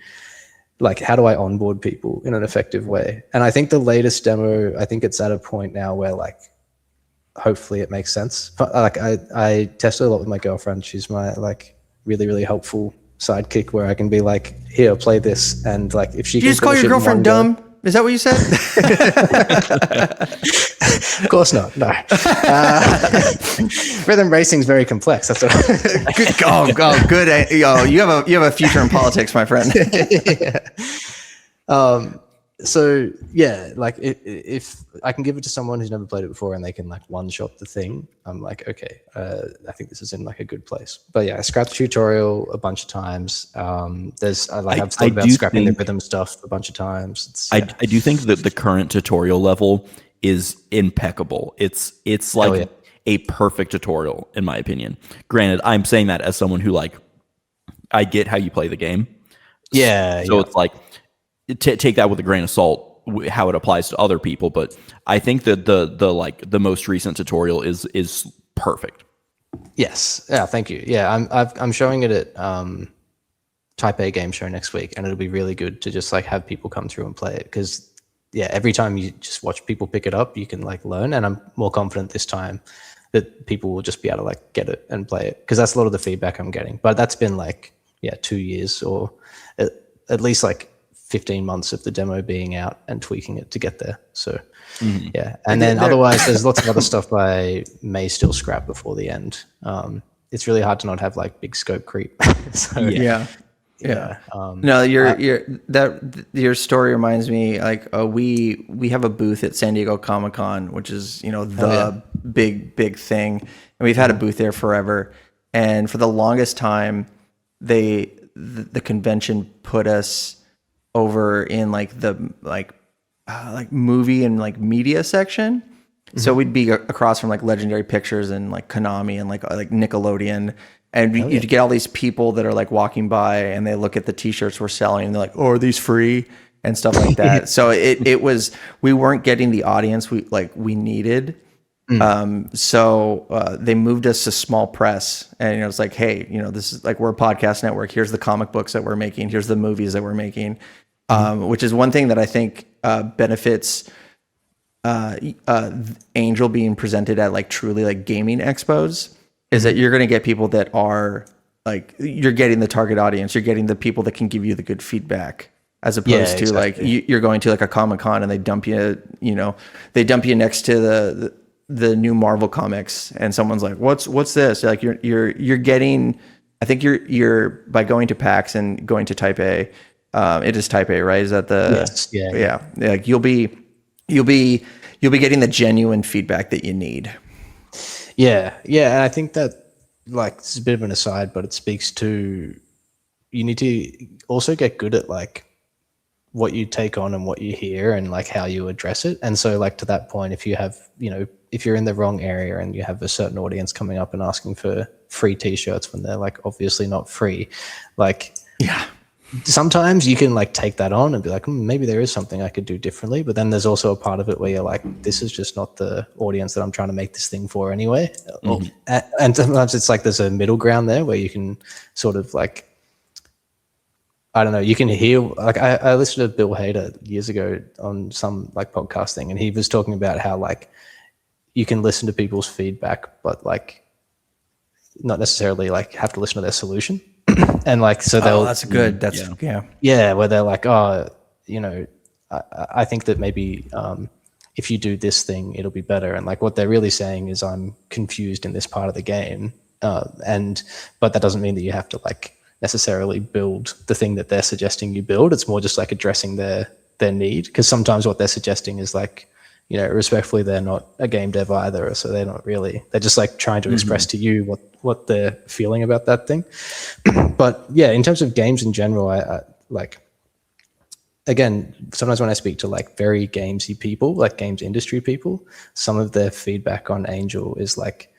like, how do I onboard people in an effective way? And I think the latest demo, I think it's at a point now where like, hopefully it makes sense. But like I tested a lot with my girlfriend. She's my like really, really helpful sidekick, where I can be like, here, play this. And like, if she Did you just call your girlfriend dumb? Is that what you said? Of course not. No. Rhythm racing is very complex. That's what. Good. You have a future in politics, my friend. So yeah, like if I can give it to someone who's never played it before and they can like one shot the thing, I'm like, okay, I think this is in like a good place. But yeah, I scrapped the tutorial a bunch of times. I've thought about scrapping the rhythm stuff a bunch of times. I do think that the current tutorial level is impeccable. It's like a perfect tutorial in my opinion. Granted, I'm saying that as someone who like, I get how you play the game. So it's like, take that with a grain of salt, how it applies to other people. But I think that the most recent tutorial is perfect. Yes. Yeah. Thank you. Yeah. I'm showing it at Type A game show next week, and it'll be really good to just like have people come through and play it, because yeah, every time you just watch people pick it up, you can like learn, and I'm more confident this time that people will just be able to like get it and play it, because that's a lot of the feedback I'm getting. But that's been like 2 years or at least like 15 months of the demo being out and tweaking it to get there. So yeah, and then otherwise there's lots of other stuff I may still scrap before the end. It's really hard to not have like big scope creep. So no, your story reminds me, like we have a booth at San Diego Comic-Con, which is the big thing, and we've had a booth there forever. And for the longest time, the convention put us over in like the movie and like media section. So we'd be across from like Legendary Pictures and like Konami and like Nickelodeon, and you'd get all these people that are like walking by and they look at the t-shirts we're selling and they're like, oh, are these free and stuff like that. So it was, we weren't getting the audience we needed. So they moved us to small press, and it was like, hey, this is like, we're a podcast network. Here's the comic books that we're making. Here's the movies that we're making. Which is one thing that I think benefits Angel being presented at like truly like gaming expos, is that you're going to get people that are like, you're getting the target audience. You're getting the people that can give you the good feedback, as opposed to like you're going to like a Comic-Con and they dump you, next to the new Marvel comics, and someone's like, what's this? Like you're getting, I think you're by going to PAX and going to Type A. It is Type A, right? Is that the? Yes. Yeah. Yeah. Like you'll be getting the genuine feedback that you need. Yeah. And I think that, like, this is a bit of an aside, but it speaks to, you need to also get good at like what you take on and what you hear and like how you address it. And so like, to that point, if you have, if you're in the wrong area and you have a certain audience coming up and asking for free t-shirts when they're like obviously not free, like, sometimes you can like take that on and be like, maybe there is something I could do differently. But then there's also a part of it where you're like, this is just not the audience that I'm trying to make this thing for anyway. And sometimes it's like there's a middle ground there where you can sort of like, I don't know, you can hear, like I listened to Bill Hader years ago on some like podcast thing, and he was talking about how like you can listen to people's feedback, but like not necessarily like have to listen to their solution. And like, so they'll, that's good. Where they're like, oh, I think that maybe if you do this thing, it'll be better. And like, what they're really saying is, I'm confused in this part of the game. But that doesn't mean that you have to like necessarily build the thing that they're suggesting you build. It's more just like addressing their need. Because sometimes what they're suggesting is like, respectfully, they're not a game dev either. So they're just like trying to express to you what they're feeling about that thing. But yeah, in terms of games in general, I like, again, sometimes when I speak to like very gamesy people, like games industry people, some of their feedback on Angel is like,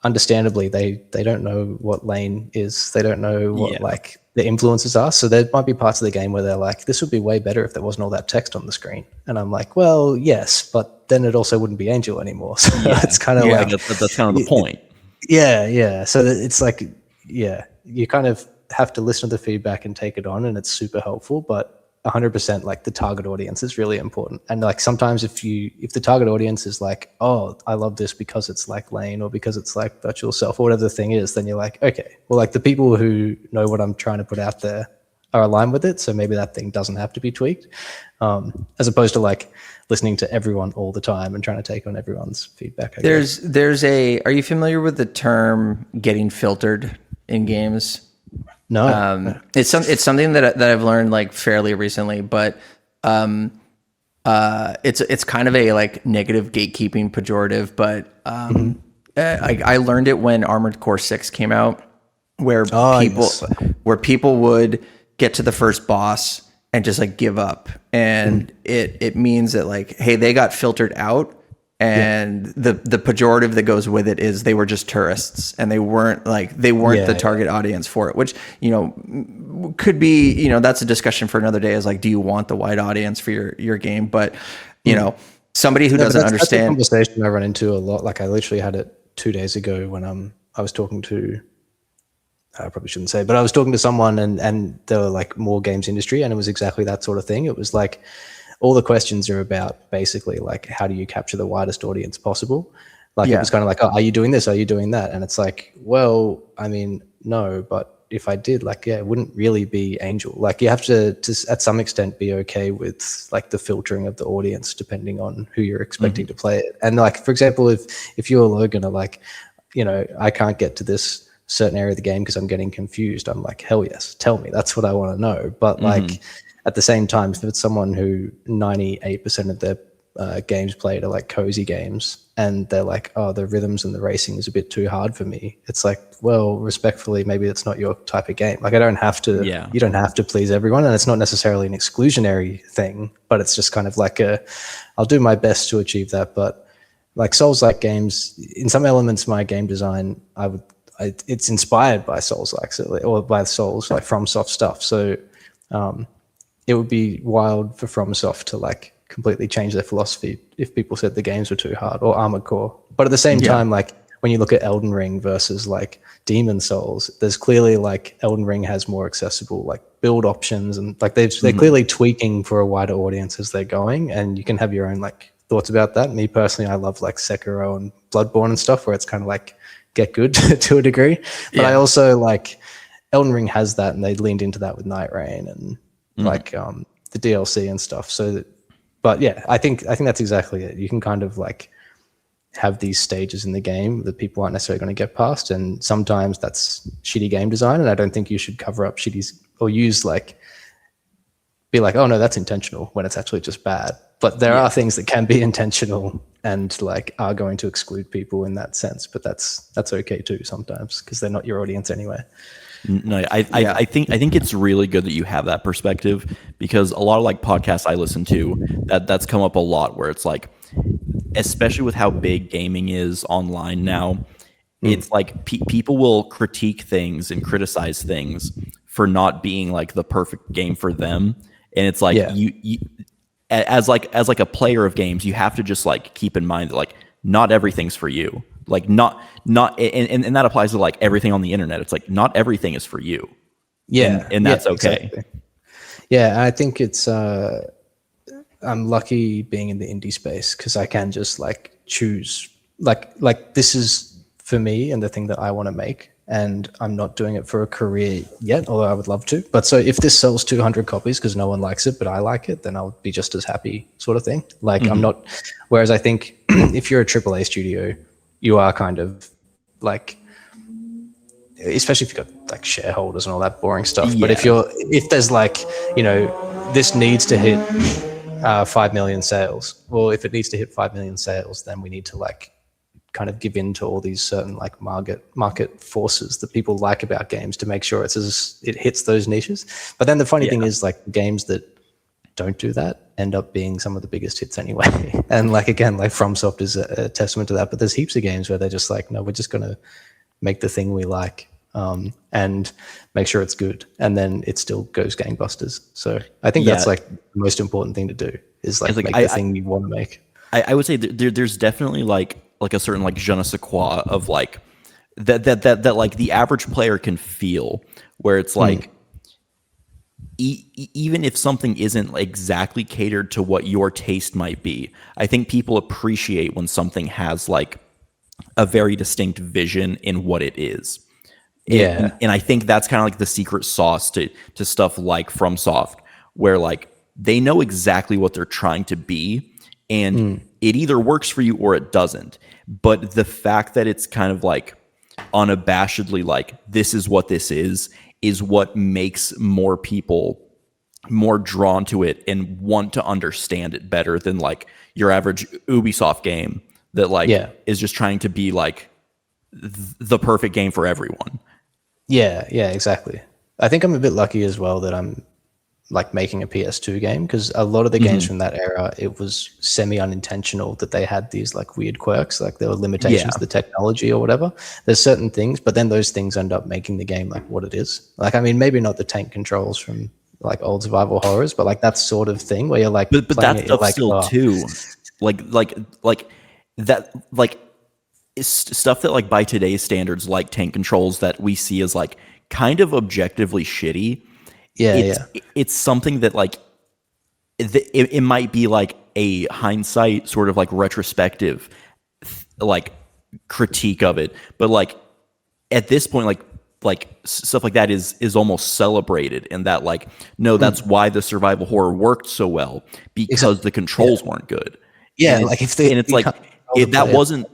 understandably, they don't know what lane is. They don't know what like the influences are. So there might be parts of the game where they're like, this would be way better if there wasn't all that text on the screen. And I'm like, well, yes, but then it also wouldn't be Angel anymore. So it's kind of like, that's kind of the point. Yeah. So it's like, you kind of have to listen to the feedback and take it on, and it's super helpful. But 100%, like the target audience is really important. And like sometimes if the target audience is like, oh, I love this because it's like Lane or because it's like Virtual Self or whatever the thing is, then you're like, okay, well, like the people who know what I'm trying to put out there are aligned with it, so maybe that thing doesn't have to be tweaked, as opposed to like listening to everyone all the time and trying to take on everyone's feedback. Are you familiar with the term getting filtered in games? No. It's something that I've learned like fairly recently, but It's kind of a like negative gatekeeping pejorative, but I learned it when Armored Core 6 came out, where people would get to the first boss and just like give up, and it means that like, hey, they got filtered out, and the pejorative that goes with it is they were just tourists and they weren't the target audience for it, which, you know, could be, you know, that's a discussion for another day, is like, do you want the wide audience for your game? But you know, somebody who doesn't understand, that's a conversation I run into a lot. Like I literally had it 2 days ago when I was talking to, I probably shouldn't say, but I was talking to someone and they were like more games industry, and it was exactly that sort of thing. It was like, all the questions are about basically like, how do you capture the widest audience possible? Like it was kind of like, oh, are you doing this? Are you doing that? And it's like, well, I mean, no, but if I did, like, yeah, it wouldn't really be Angel. Like you have to at some extent be okay with like the filtering of the audience depending on who you're expecting to play it. And like, for example, if you or Logan are like, you know, I can't get to this certain area of the game because I'm getting confused, I'm like, hell yes, tell me. That's what I want to know. But like, at the same time, if it's someone who 98% of their games played are like cozy games, and they're like, oh, the rhythms and the racing is a bit too hard for me, it's like, well, respectfully, maybe it's not your type of game. Like I don't have to, you don't have to please everyone, and it's not necessarily an exclusionary thing, but it's just kind of like I'll do my best to achieve that. But like Souls-like games, in some elements, my game design, it's inspired by Souls-like, or by Souls, like FromSoft stuff. So, it would be wild for FromSoft to like completely change their philosophy if people said the games were too hard, or Armored Core. But at the same time, like when you look at Elden Ring versus like Demon Souls, there's clearly like Elden Ring has more accessible like build options, and like they're clearly tweaking for a wider audience as they're going, and you can have your own like thoughts about that. Me personally, I love like Sekiro and Bloodborne and stuff where it's kind of like get good to a degree. But I also like Elden Ring has that, and they leaned into that with Night Rain and like the DLC and stuff. So, but yeah, I think that's exactly it. You can kind of like have these stages in the game that people aren't necessarily going to get past, and sometimes that's shitty game design. And I don't think you should cover up shitty or use like be like, oh no, that's intentional, when it's actually just bad. But there are things that can be intentional and like are going to exclude people in that sense. But that's okay too sometimes, because they're not your audience anyway. No, I think it's really good that you have that perspective, because a lot of like podcasts I listen to, that's come up a lot, where it's like, especially with how big gaming is online now, it's like people will critique things and criticize things for not being like the perfect game for them, and it's like you as a player of games, you have to just like keep in mind that like not everything's for you. Like not and that applies to like everything on the internet. It's like not everything is for you. And that's okay. Exactly. Yeah, I think it's I'm lucky being in the indie space, because I can just like choose like this is for me and the thing that I want to make, and I'm not doing it for a career yet, although I would love to. But so if this sells 200 copies because no one likes it, but I like it, then I'll be just as happy, sort of thing. Like I'm not. Whereas I think if you're a AAA studio, you are kind of like, especially if you've got like shareholders and all that boring stuff. But if there's like, you know, this needs to hit 5 million sales. Well, if it needs to hit 5 million sales, then we need to like kind of give in to all these certain like market forces that people like about games to make sure it hits those niches. But then the funny thing is, like, games that don't do that end up being some of the biggest hits anyway. And like, again, like FromSoft is a testament to that. But there's heaps of games where they're just like, no, we're just going to make the thing we like and make sure it's good. And then it still goes gangbusters. So I think that's like the most important thing to do, is like make the thing you want to make. I would say there's definitely like a certain like je ne sais quoi of like that like the average player can feel, where it's like, even if something isn't exactly catered to what your taste might be, I think people appreciate when something has like a very distinct vision in what it is. And I think that's kind of like the secret sauce to stuff like FromSoft, where like they know exactly what they're trying to be, and it either works for you or it doesn't. But the fact that it's kind of like unabashedly like, this is what this is what makes more people more drawn to it and want to understand it better than like your average Ubisoft game that like is just trying to be like the perfect game for everyone. Yeah, exactly. I think I'm a bit lucky as well that I'm like making a PS2 game, because a lot of the games from that era, it was semi-unintentional that they had these like weird quirks, like there were limitations to the technology or whatever. There's certain things, but then those things end up making the game like what it is. Like, I mean, maybe not the tank controls from like old survival horrors, but like that sort of thing where you're like, but that stuff like, still too, like that, like stuff that like by today's standards, like tank controls that we see as like kind of objectively shitty. It's something that like it might be like a hindsight sort of like retrospective like critique of it, but like at this point like stuff like that is almost celebrated, and that like no, that's why the survival horror worked so well, because the controls weren't good. Yeah, and like if they, and it's like that wasn't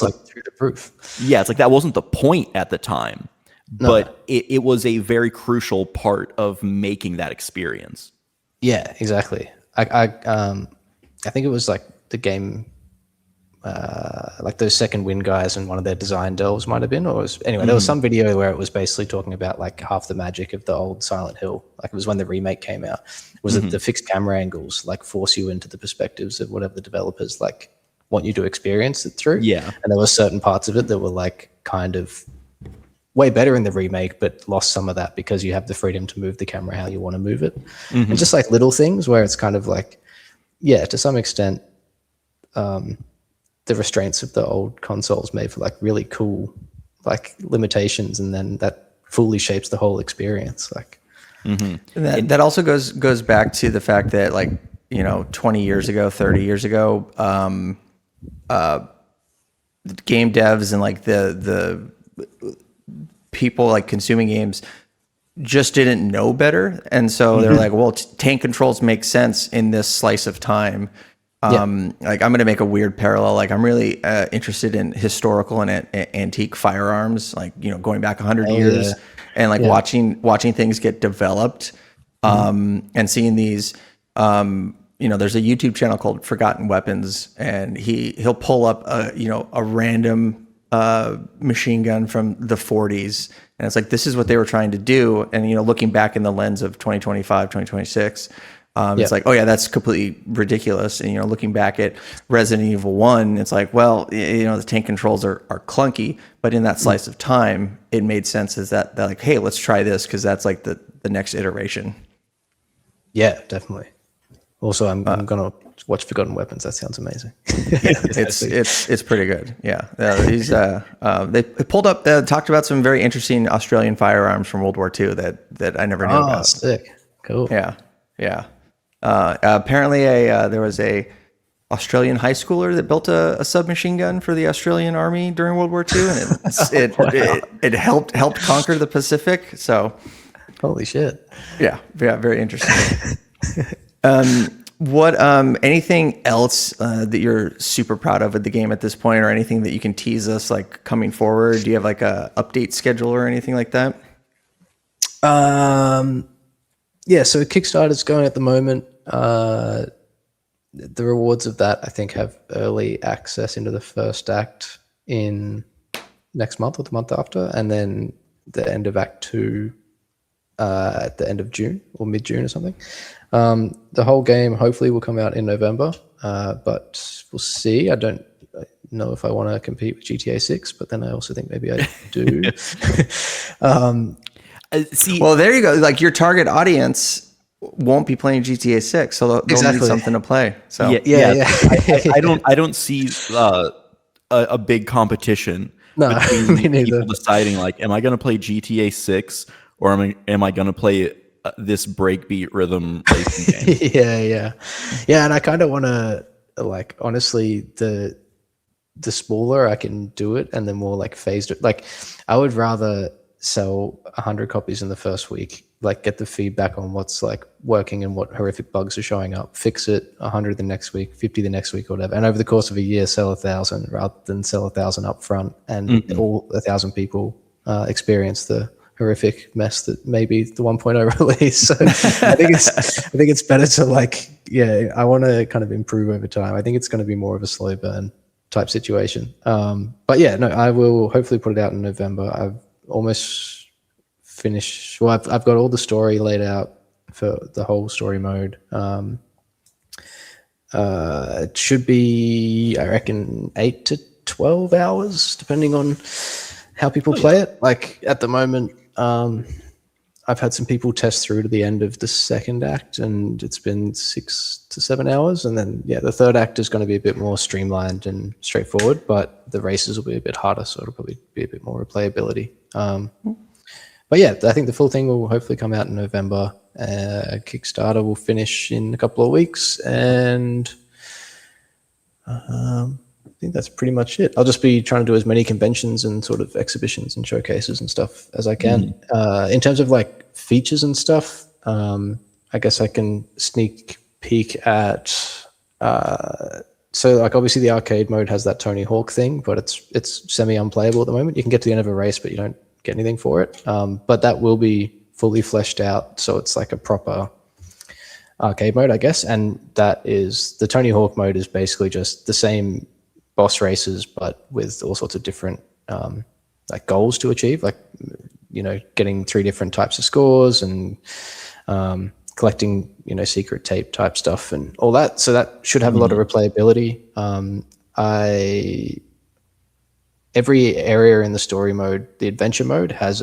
like through the proof. Yeah, it's like that wasn't the point at the time. But it was a very crucial part of making that experience. Yeah, exactly. I think it was like the game, like those Second Wind guys and one of their design delves might have been, or was, anyway, there was some video where it was basically talking about like half the magic of the old Silent Hill. Like it was when the remake came out. Was that the fixed camera angles like force you into the perspectives of whatever the developers like want you to experience it through. Yeah, and there were certain parts of it that were like kind of way better in the remake, but lost some of that because you have the freedom to move the camera how you want to move it. And just like little things where it's kind of like, yeah, to some extent, the restraints of the old consoles made for like really cool like limitations, and then that fully shapes the whole experience. Like and that also goes back to the fact that like, you know, 20 years ago, 30 years ago, game devs and like the people like consuming games just didn't know better, and so they're like, well, tank controls make sense in this slice of time. Like I'm going to make a weird parallel. Like I'm really interested in historical and antique firearms, like, you know, going back 100 years and like watching things get developed, and seeing these, you know, there's a YouTube channel called Forgotten Weapons, and he'll pull up a random machine gun from the 40s, and it's like, this is what they were trying to do. And, you know, looking back in the lens of 2025, 2026, it's like, oh yeah, that's completely ridiculous. And, you know, looking back at Resident Evil 1, it's like, well, you know, the tank controls are clunky, but in that slice of time, it made sense as that like, hey, let's try this, because that's like the next iteration. Yeah, definitely. Also, I'm gonna watch Forgotten Weapons. That sounds amazing. It's pretty good. Yeah, he's they pulled up, talked about some very interesting Australian firearms from World War II that I never knew about. Sick, cool. Yeah. Apparently, there was a Australian high schooler that built a submachine gun for the Australian Army during World War II, and it helped conquer the Pacific. So, holy shit. Yeah, very interesting. What anything else that you're super proud of at the game at this point, or anything that you can tease us like coming forward? Do you have like a update schedule or anything like that? Yeah, so Kickstarter's going at the moment. The rewards of that, I think, have early access into the first act in next month or the month after, and then the end of Act 2 at the end of June or mid-June or something. The whole game hopefully will come out in November, but we'll see. I don't know if I want to compete with GTA 6, but then I also think maybe I do. Well, there you go. Like your target audience won't be playing GTA 6, so they'll need something to play. So yeah. I don't see a big competition between people deciding like, am I going to play GTA 6 or am I going to play this breakbeat rhythm racing game? Yeah. And I kind of want to, like, honestly, the smaller I can do it and the more like phased it. Like, I would rather sell 100 copies in the first week, like get the feedback on what's like working and what horrific bugs are showing up, fix it, 100 the next week, 50 the next week or whatever, and over the course of a year sell 1,000 rather than sell 1,000 up front and all 1,000 people experience the horrific mess that may be the 1.0 release. So I think it's better to I want to kind of improve over time. I think it's going to be more of a slow burn type situation. But yeah, no, I will hopefully put it out in November. I've almost finished. Well, I've got all the story laid out for the whole story mode. It should be, I reckon, 8 to 12 hours, depending on how people play it. Like at the moment, I've had some people test through to the end of the second act, and it's been 6 to 7 hours. And then, the third act is going to be a bit more streamlined and straightforward, but the races will be a bit harder, so it'll probably be a bit more replayability. But yeah, I think the full thing will hopefully come out in November. Kickstarter will finish in a couple of weeks, and I think that's pretty much it. I'll just be trying to do as many conventions and sort of exhibitions and showcases and stuff as I can. In terms of like features and stuff, I guess I can sneak peek at. So like obviously the arcade mode has that Tony Hawk thing, but it's semi unplayable at the moment. You can get to the end of a race, but you don't get anything for it. But that will be fully fleshed out, so it's like a proper arcade mode, I guess. And that is the Tony Hawk mode is basically just the same boss races, but with all sorts of different like goals to achieve, like getting 3 different types of scores and collecting secret tape type stuff and all that. So that should have a lot of replayability. Every area in the story mode, the adventure mode, it's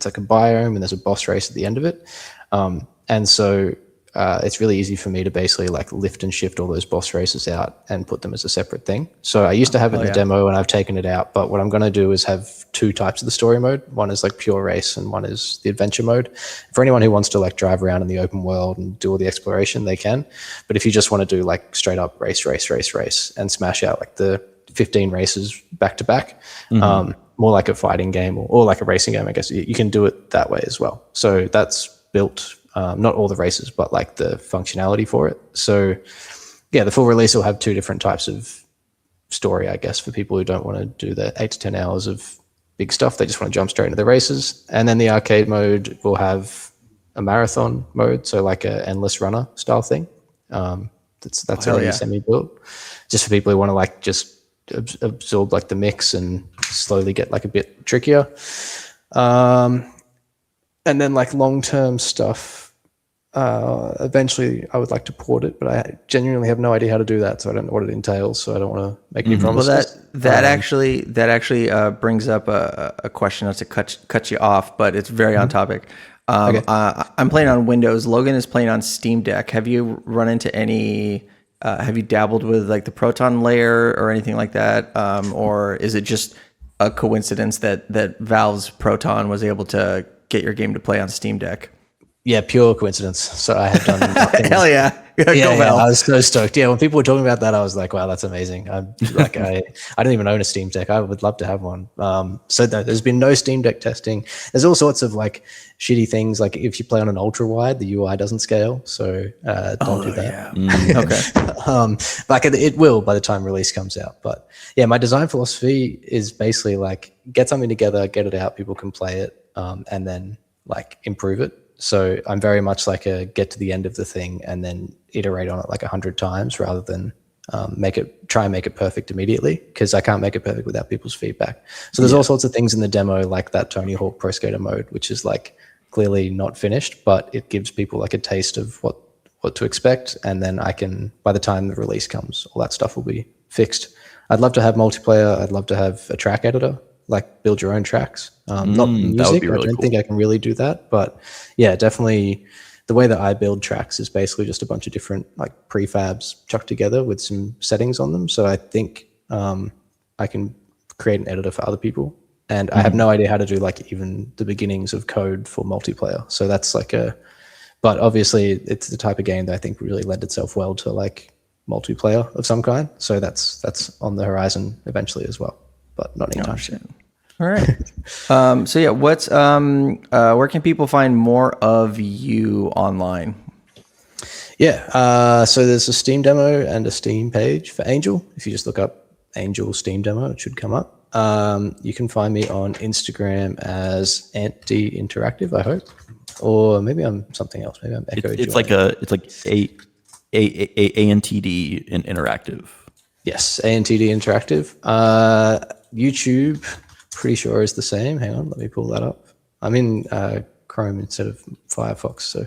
like a biome and there's a boss race at the end of it. And so it's really easy for me to basically like lift and shift all those boss races out and put them as a separate thing. So I used to have it in the demo and I've taken it out, but what I'm going to do is have 2 types of the story mode. One is like pure race and one is the adventure mode. For anyone who wants to like drive around in the open world and do all the exploration, they can. But if you just want to do like straight up race and smash out like the 15 races back to back, more like a fighting game or like a racing game, I guess you can do it that way as well. So that's built, not all the races, but like the functionality for it. So yeah, the full release will have 2 different types of story, I guess, for people who don't want to do the 8 to 10 hours of big stuff. They just want to jump straight into the races. And then the arcade mode will have a marathon mode, so like a endless runner style thing. That's already semi-built, just for people who want to like just absorb like the mix and slowly get like a bit trickier. And then like long-term stuff, eventually I would like to port it, but I genuinely have no idea how to do that, so I don't know what it entails, so I don't want to make any promises. Well, that actually brings up a question, not to cut you off, but it's very on topic. Okay. I'm playing on Windows. Logan is playing on Steam Deck. Have you run into any have you dabbled with like the Proton layer or anything like that? Or is it just a coincidence that Valve's Proton was able to get your game to play on Steam Deck? Yeah, pure coincidence. So I have done nothing. Hell yeah. Yeah, I was so stoked. Yeah, when people were talking about that, I was like, wow, that's amazing. I'm like, I don't even own a Steam Deck. I would love to have one. So there's been no Steam Deck testing. There's all sorts of like shitty things. Like if you play on an ultra wide, the UI doesn't scale. So don't do that. Yeah. Okay. Like it will by the time release comes out. But yeah, my design philosophy is basically like get something together, get it out, people can play it, and then like improve it. So I'm very much like a get to the end of the thing and then iterate on it like 100 times rather than try and make it perfect immediately, because I can't make it perfect without people's feedback. So there's all sorts of things in the demo like that Tony Hawk Pro Skater mode, which is like clearly not finished, but it gives people like a taste of what to expect. And then I can, by the time the release comes, all that stuff will be fixed. I'd love to have multiplayer. I'd love to have a track editor, like build your own tracks. Not music. Really I don't think I can really do that, but yeah, definitely the way that I build tracks is basically just a bunch of different like prefabs chucked together with some settings on them. So I think I can create an editor for other people, and I have no idea how to do like even the beginnings of code for multiplayer. So that's like but obviously it's the type of game that I think really lend itself well to like multiplayer of some kind. So that's on the horizon eventually as well, but not anytime soon. All right. So yeah, where can people find more of you online? Yeah. So there's a Steam demo and a Steam page for Angel. If you just look up Angel Steam demo, it should come up. You can find me on Instagram as Anti Interactive, I hope, or maybe I'm something else. Maybe I'm Echo. It's like a ANTD in interactive. Yes, ANTD Interactive. YouTube, pretty sure is the same. Hang on, let me pull that up. I'm in Chrome instead of Firefox, so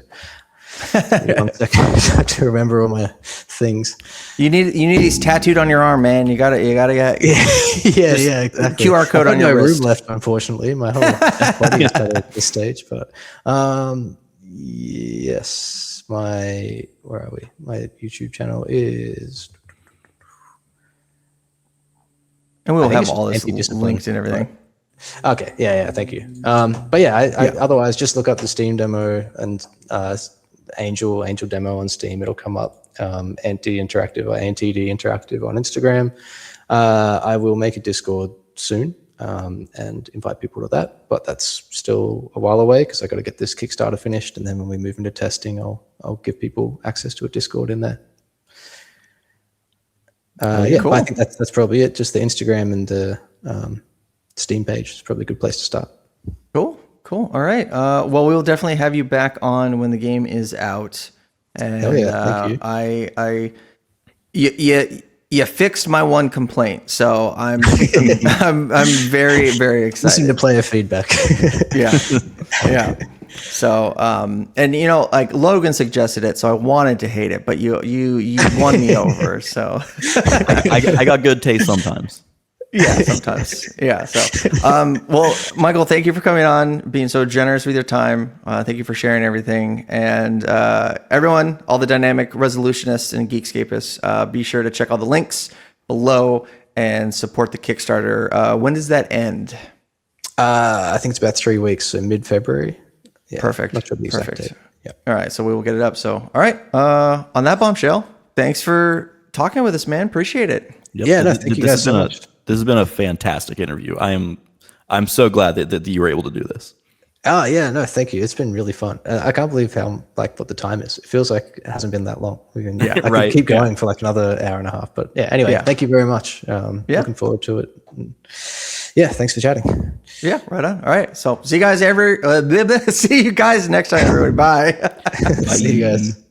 1 second. I have to remember all my things. You need these tattooed on your arm, man. You gotta get yeah, exactly. QR code on your no wrist. room left, unfortunately. My whole body is better at this stage, but yes, where are we? My YouTube channel is, and we'll have it's all this Anti-Discipline, links and everything. right? Okay, yeah, thank you. But yeah, I otherwise just look up the Steam demo and Angel demo on Steam. It'll come up. Anti Interactive or ANTD Interactive on Instagram. I will make a Discord soon and invite people to that, but that's still a while away because I got to get this Kickstarter finished, and then when we move into testing, I'll give people access to a Discord in there. Cool. I think that's probably it. Just the Instagram and the Steam page is probably a good place to start. Cool. All right. Well, we'll definitely have you back on when the game is out. And hell yeah, thank you. You fixed my one complaint, so I'm very, very excited. Listen to player feedback. Yeah. So, and like Logan suggested it, so I wanted to hate it, but you won me over. So I got good taste sometimes. Yeah, sometimes. Yeah. So, well, Michael, thank you for coming on, being so generous with your time. Thank you for sharing everything. And everyone, all the dynamic resolutionists and geekscapists, be sure to check all the links below and support the Kickstarter. When does that end? I think it's about 3 weeks, so mid-February. Yeah, perfect. Not sure the exact date. Yeah. All right, so we will get it up. So, all right. On that bombshell, thanks for talking with us, man. Appreciate it. Yep. Yeah, no, thank you guys so much. This has been a fantastic interview. I'm so glad that you were able to do this. Oh yeah, no, thank you. It's been really fun. I can't believe what the time is. It feels like it hasn't been that long. I could keep going for like another hour and a half. But yeah, anyway, thank you very much. Looking forward to it. Yeah, thanks for chatting. Yeah, right on. All right, so see you guys see you guys next time, everybody. Bye. See you guys.